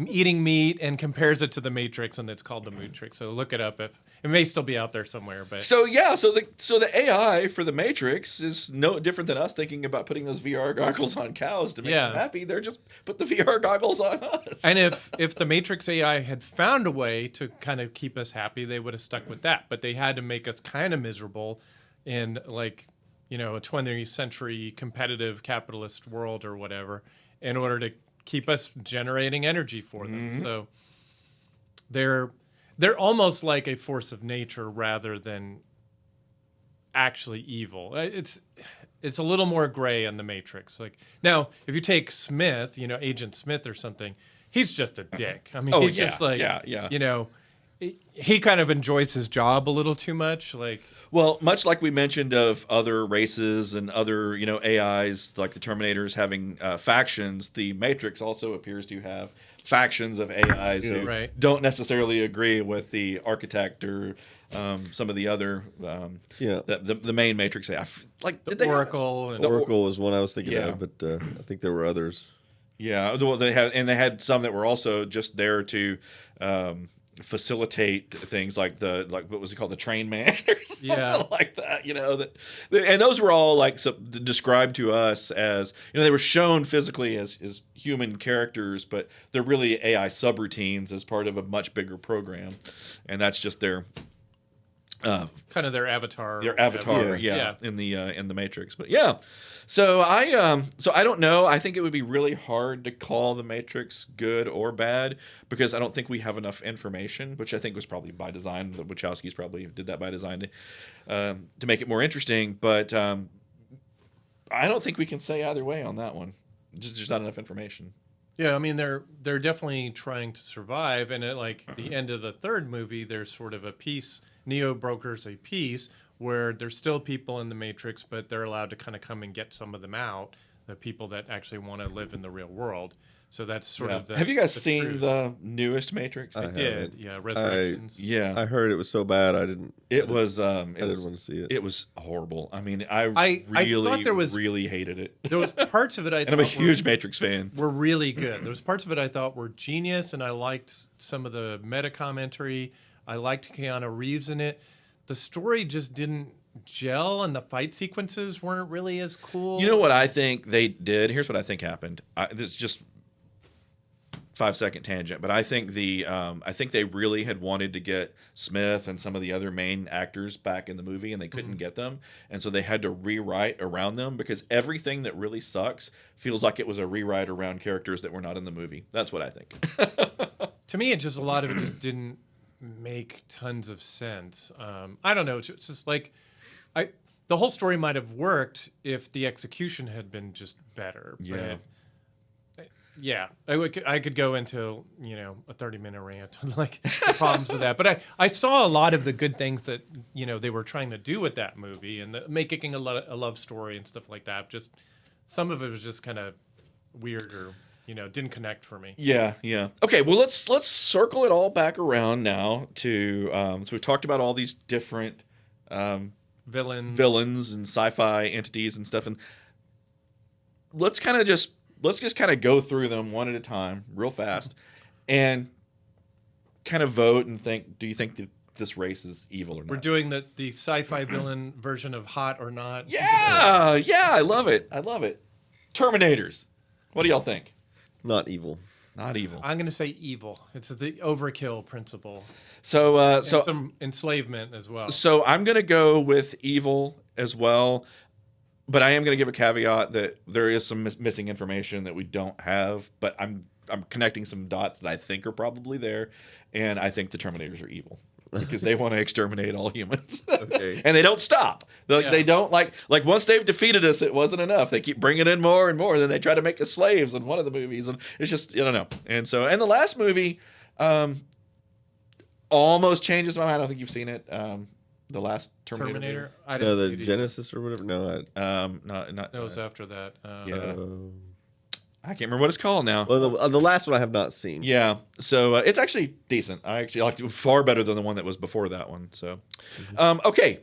eating meat and compares it to the Matrix, and it's called the Mootrix. So look it up. It may still be out there somewhere. But so the AI for the Matrix is no different than us thinking about putting those VR goggles on cows to make them happy. They're just put the VR goggles on us. And if the Matrix AI had found a way to kind of keep us happy, they would have stuck with that. But they had to make us kind of miserable in, like, a 20th century competitive capitalist world or whatever in order to keep us generating energy for them. So they're almost like a force of nature rather than actually evil. It's a little more gray in the Matrix. Like, now, if you take Smith, Agent Smith or something, he's just a dick. I mean, he's just like, he kind of enjoys his job a little too much. Like, Well, much like we mentioned of other races and other, AIs like the Terminators having factions, the Matrix also appears to have factions of AIs who don't necessarily agree with the architect or some of the other the main Matrix AI. The Oracle. The Oracle was one I was thinking of, but I think there were others. Yeah, well, they had some that were also just there to facilitate things like what was it called, the train man or something like that, and those were all described to us as, they were shown physically as human characters, but they're really AI subroutines as part of a much bigger program, and that's just their kind of their avatar. In the Matrix. But yeah, so I don't know. I think it would be really hard to call the Matrix good or bad because I don't think we have enough information, which I think was probably by design. The Wachowskis probably did that by design to make it more interesting. But I don't think we can say either way on that one. There's not enough information. Yeah, I mean they're definitely trying to survive, and at the end of the third movie, there's sort of a peace. Neo brokers a peace where there's still people in the Matrix, but they're allowed to kind of come and get some of them out, the people that actually want to live in the real world. So that's sort of the. Have you guys seen the newest Matrix? I did. Yeah, Resurrections. I heard it was so bad I didn't. I didn't want to see it. It was horrible. I mean, I thought really hated it. There was parts of it and I'm a huge Matrix fan. Were really good. There was parts of it I thought were genius, and I liked some of the meta commentary. I liked Keanu Reeves in it. The story just didn't gel, and the fight sequences weren't really as cool. You know what I think they did? Here's what I think happened. This is just 5-second tangent, but I think I think they really had wanted to get Smith and some of the other main actors back in the movie, and they couldn't get them, and so they had to rewrite around them because everything that really sucks feels like it was a rewrite around characters that were not in the movie. That's what I think. To me, a lot of it just didn't make tons of sense. I don't know. It's just the whole story might have worked if the execution had been just better. Yeah. But, I could go into a 30-minute rant on the problems with that. But I saw a lot of the good things that they were trying to do with that movie and making a love story and stuff like that. Just some of it was just kind of weird or. Didn't connect for me. Yeah. Okay, well, let's circle it all back around now to so we've talked about all these different villains and sci-fi entities and stuff, and let's just kind of go through them one at a time, real fast, and kind of vote and think: do you think that this race is evil or not? We're doing the sci-fi villain version of Hot or Not. Yeah, I love it. Terminators. What do y'all think? Not evil. Not evil. I'm going to say evil. It's the overkill principle. So some enslavement as well. So I'm going to go with evil as well, but I am going to give a caveat that there is some missing information that we don't have, but I'm connecting some dots that I think are probably there, and I think the Terminators are evil. Because they want to exterminate all humans. Okay. And they don't stop. They don't like once they've defeated us, it wasn't enough. They keep bringing in more and more. And then they try to make us slaves in one of the movies. And it's just, I don't know. And the last movie almost changes my mind. I don't think you've seen it. The last Terminator. I didn't see the Genesis or whatever. No, not. It was after that. I can't remember what it's called now. Well, the last one I have not seen. Yeah, so it's actually decent. I actually liked it far better than the one that was before that one. So, okay.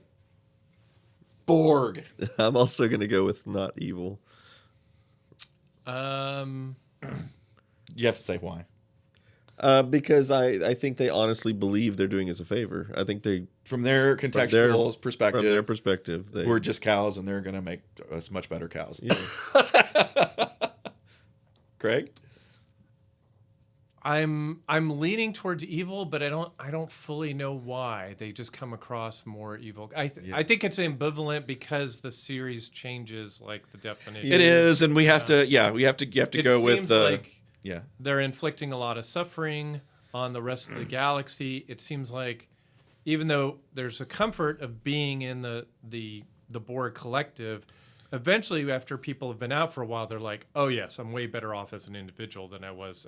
Borg. I'm also going to go with not evil. You have to say why. Because I think they honestly believe they're doing us a favor. I think they, from their contextual perspective, from their perspective, we're just cows, and they're going to make us much better cows. Yeah. Craig? I'm leaning towards evil, but I don't fully know why. They just come across more evil. I think it's ambivalent because the series changes the definition. It is, and we have to go with the they're inflicting a lot of suffering on the rest of the galaxy. It seems like even though there's a comfort of being in the Borg collective, eventually, after people have been out for a while, they're like, "Oh yes, I'm way better off as an individual than I was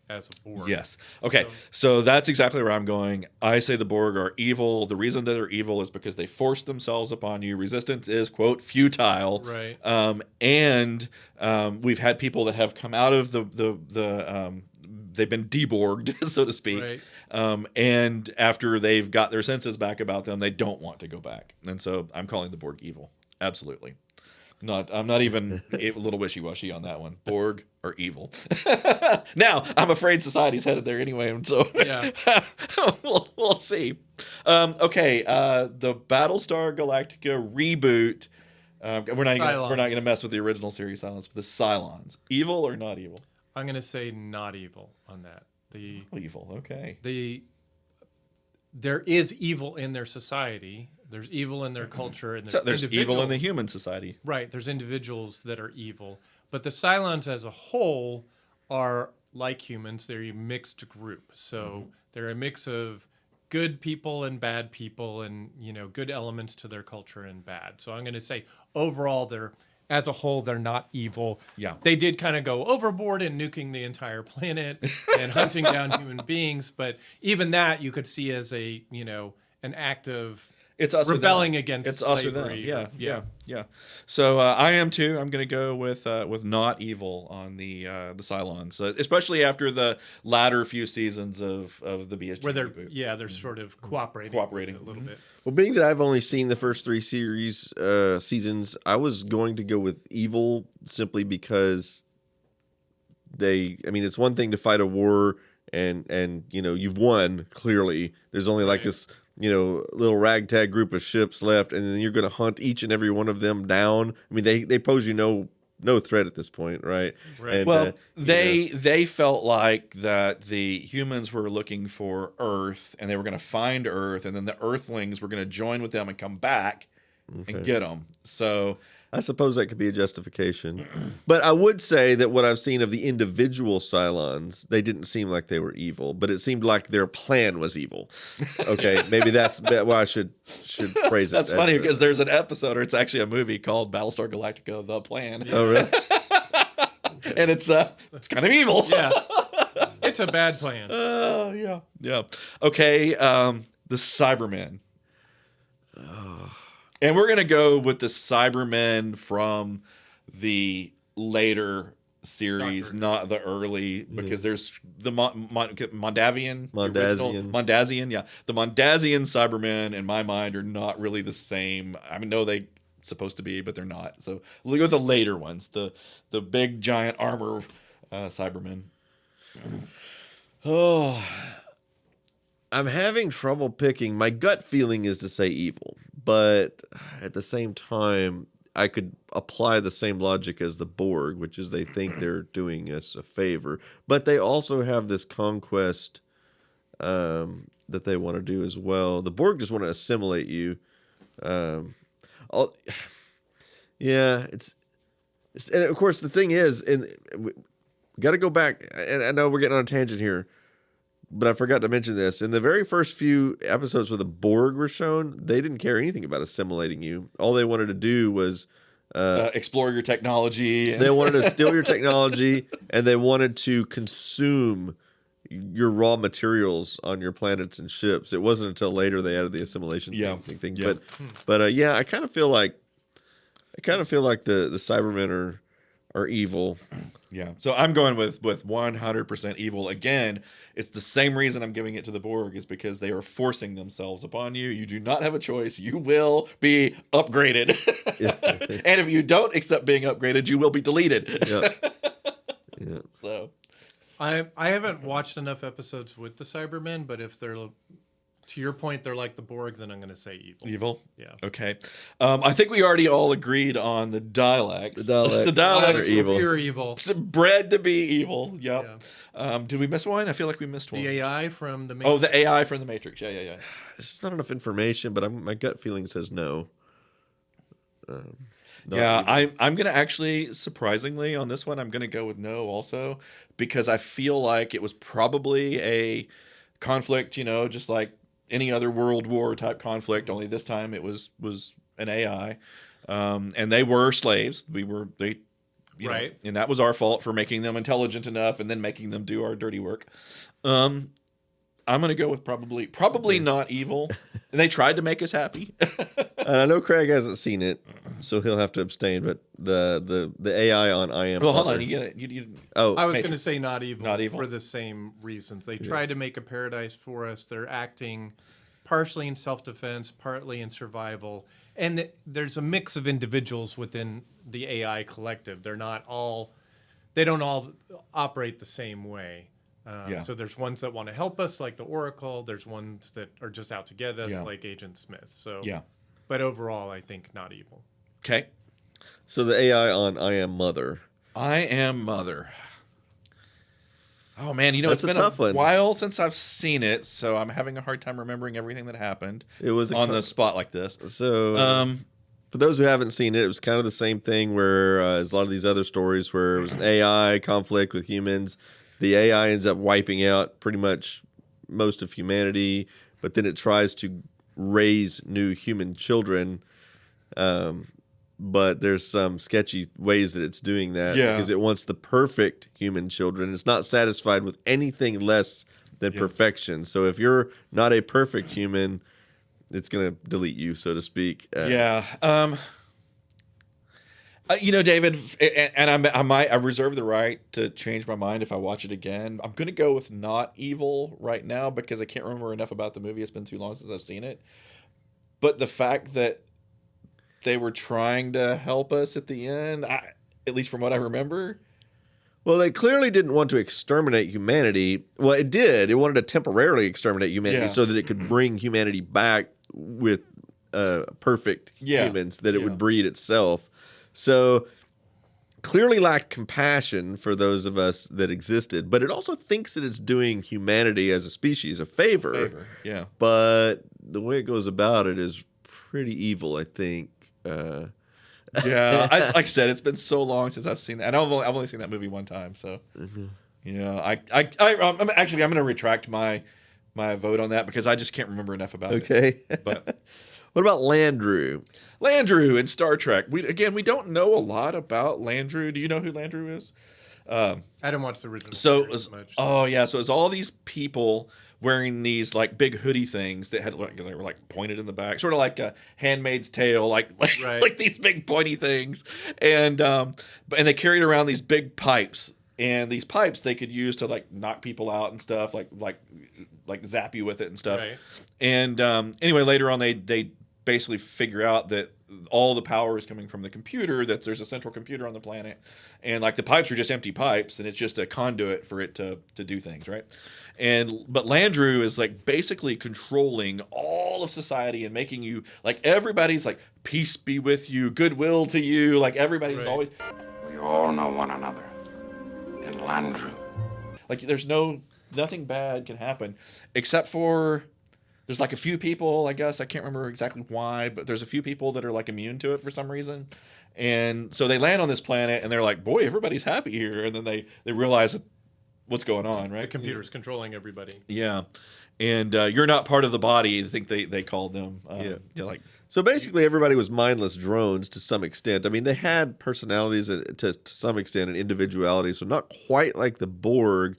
as a Borg." Yes. Okay. So that's exactly where I'm going. I say the Borg are evil. The reason that they're evil is because they force themselves upon you. Resistance is, quote, futile. Right. And we've had people that have come out of they've been deborged, so to speak. Right. And after they've got their senses back about them, they don't want to go back. And so I'm calling the Borg evil. Absolutely. I'm not even a little wishy-washy on that one. Borg are evil. Now, I'm afraid society's headed there anyway, and so Yeah. we'll see. Okay, the Battlestar Galactica reboot. We're not going to mess with the original series Cylons, but the Cylons, evil or not evil? I'm going to say not evil on that. Evil. Okay. There is evil in their society. There's evil in their culture, and There's evil in the human society. Right. There's individuals that are evil, but the Cylons as a whole are like humans. They're a mixed group, so they're a mix of good people and bad people, and good elements to their culture and bad. So I'm going to say overall, as a whole, they're not evil. Yeah. They did kind of go overboard in nuking the entire planet and hunting down human beings, but even that you could see as an act of It's us rebelling against it's us or them. slavery. Yeah. So I am too. I'm going to go with not evil on the Cylons, especially after the latter few seasons of the BSG Where they're reboot. they're sort of cooperating a little bit. Well, being that I've only seen the first 3 seasons, I was going to go with evil simply because it's one thing to fight a war and you've won clearly. There's only like this little ragtag group of ships left, and then you're going to hunt each and every one of them down. I mean, they pose you no threat at this point, right? Right. And, Well, they felt like that the humans were looking for Earth, and they were going to find Earth, and then the Earthlings were going to join with them and come back and get them. So I suppose that could be a justification. But I would say that what I've seen of the individual Cylons, they didn't seem like they were evil, but it seemed like their plan was evil. Okay, maybe that's what I should phrase it. that's funny because there's an episode, or it's actually a movie called Battlestar Galactica: The Plan. Oh, really? And it's kind of evil. Yeah. It's a bad plan. Yeah. Okay, the Cybermen. And we're going to go with the Cybermen from the later series, not the early, because there's the Mondavian. Yeah. The Mondazian Cybermen, in my mind, are not really the same. I mean, no, they're supposed to be, but they're not. So we'll go with the later ones, the big, giant armor Cybermen. Oh, I'm having trouble picking. My gut feeling is to say evil, but at the same time, I could apply the same logic as the Borg, which is they think they're doing us a favor, but they also have this conquest that they want to do as well. The Borg just want to assimilate you. It's and of course the thing is, and we got to go back. And I know we're getting on a tangent here, but I forgot to mention this. In the very first few episodes where the Borg were shown, they didn't care anything about assimilating you. All they wanted to do was explore your technology. They wanted to steal your technology, and they wanted to consume your raw materials on your planets and ships. It wasn't until later they added the assimilation thing. Yeah. But I kind of feel like the Cybermen are evil. Yeah. So I'm going with 100% evil. Again, it's the same reason I'm giving it to the Borg, is because they are forcing themselves upon you. You do not have a choice. You will be upgraded. And if you don't accept being upgraded, you will be deleted. Yeah. So I haven't watched enough episodes with the Cybermen, but if they're, to your point, they're like the Borg, then I'm going to say evil. Evil? Yeah. Okay. I think we already all agreed on the Daleks. The Daleks are evil. Pure evil. Bred to be evil. Yep. Yeah. Did we miss one? I feel like we missed one. The AI from the Matrix. Oh, the AI from the Matrix. Yeah. It's not enough information, but my gut feeling says no. I'm going to actually, surprisingly, on this one, I'm going to go with no also, because I feel like it was probably a conflict, just like any other World War type conflict, only this time it was an AI. And they were slaves. You know, and that was our fault for making them intelligent enough and then making them do our dirty work. I'm going to go with probably not evil. And they tried to make us happy. And I know Craig hasn't seen it, so he'll have to abstain. But the AI on I Am. Well, hold on. You get it. I was going to say not evil. Not evil for the same reasons. They tried to make a paradise for us. They're acting partially in self-defense, partly in survival. And there's a mix of individuals within the AI collective. They don't all operate the same way. So there's ones that want to help us, like the Oracle. There's ones that are just out to get us, like Agent Smith. So, but overall, I think not evil. Okay. So the AI on I Am Mother. I Am Mother. Oh man, it's been tough one. While since I've seen it, so I'm having a hard time remembering everything that happened. It was on the spot like this. So, for those who haven't seen it, it was kind of the same thing where as a lot of these other stories where it was an AI conflict with humans. The AI ends up wiping out pretty much most of humanity, but then it tries to raise new human children. But there's some sketchy ways that it's doing that because it wants the perfect human children. It's not satisfied with anything less than perfection. So if you're not a perfect human, it's going to delete you, so to speak. David, and I reserve the right to change my mind if I watch it again. I'm going to go with not evil right now because I can't remember enough about the movie. It's been too long since I've seen it. But the fact that they were trying to help us at the end, at least from what I remember. Well, they clearly didn't want to exterminate humanity. Well, it did. It wanted to temporarily exterminate humanity so that it could bring humanity back with perfect humans, that it would breed itself. So clearly lacked compassion for those of us that existed, but it also thinks that it's doing humanity as a species a favor. But the way it goes about it is pretty evil, I think. Like I said, it's been so long since I've seen that, and I've only seen that movie one time. So, I'm going to retract my vote on that because I just can't remember enough about it. Okay, but. What about Landru? Landru in Star Trek. We don't know a lot about Landru. Do you know who Landru is? I didn't watch the original. So it was all these people wearing these like big hoodie things that had they were like pointed in the back, sort of like a Handmaid's Tale, like these big pointy things, and they carried around these big pipes. And these pipes they could use to like knock people out and stuff, like zap you with it and stuff. Right. And anyway, later on they basically figure out that all the power is coming from the computer, that there's a central computer on the planet, and like the pipes are just empty pipes, and it's just a conduit for it to do things, right? But Landru is like basically controlling all of society and making you like everybody's like peace be with you, goodwill to you, like everybody's always. We all know one another. In Landru. Like there's nothing bad can happen except for there's like a few people, I guess, I can't remember exactly why, but there's a few people that are like immune to it for some reason. And so they land on this planet and they're like, boy, everybody's happy here. And then they realize what's going on, right? The computer's controlling everybody. Yeah. And you're not part of the body, I think they called them. So basically everybody was mindless drones to some extent. I mean, they had personalities to some extent and individuality, so not quite like the Borg.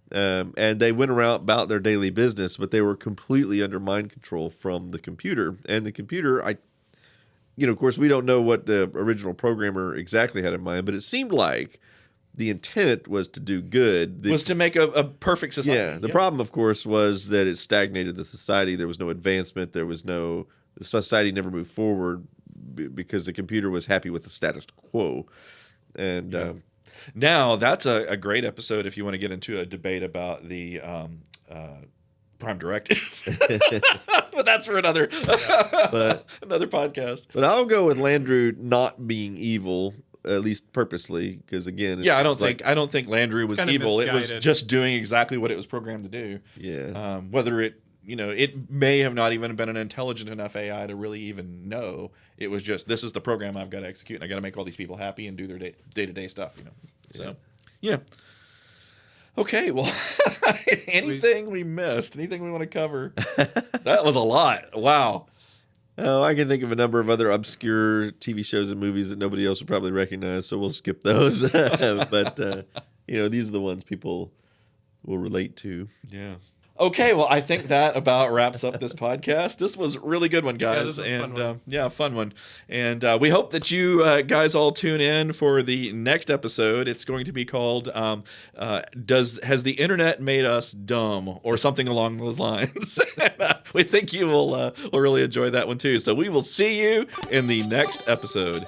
And they went around about their daily business, but they were completely under mind control from the computer. And the computer, of course, we don't know what the original programmer exactly had in mind, but it seemed like the intent was to do good. Was to make a perfect society. Yeah. The problem, of course, was that it stagnated the society. There was no advancement. The society never moved forward because the computer was happy with the status quo. And now that's a great episode if you want to get into a debate about the Prime Directive. But that's for another podcast. But I'll go with Landru not being evil, at least purposely, because again, I don't think Landru was evil. It was just doing exactly what it was programmed to do. Yeah. Whether it it may have not even been an intelligent enough AI to really even know. It was just, this is the program I've got to execute, and I got to make all these people happy and do their day-to-day stuff, So, yeah. Okay, well, anything we missed? Anything we want to cover? That was a lot. Wow. Oh, I can think of a number of other obscure TV shows and movies that nobody else would probably recognize, so we'll skip those. But, these are the ones people will relate to. Yeah. Okay, well, I think that about wraps up this podcast. This was a really good one, guys. Yeah, this was a fun one. Fun one. And we hope that you guys all tune in for the next episode. It's going to be called Has the Internet Made Us Dumb? Or something along those lines. We think you will really enjoy that one, too. So we will see you in the next episode.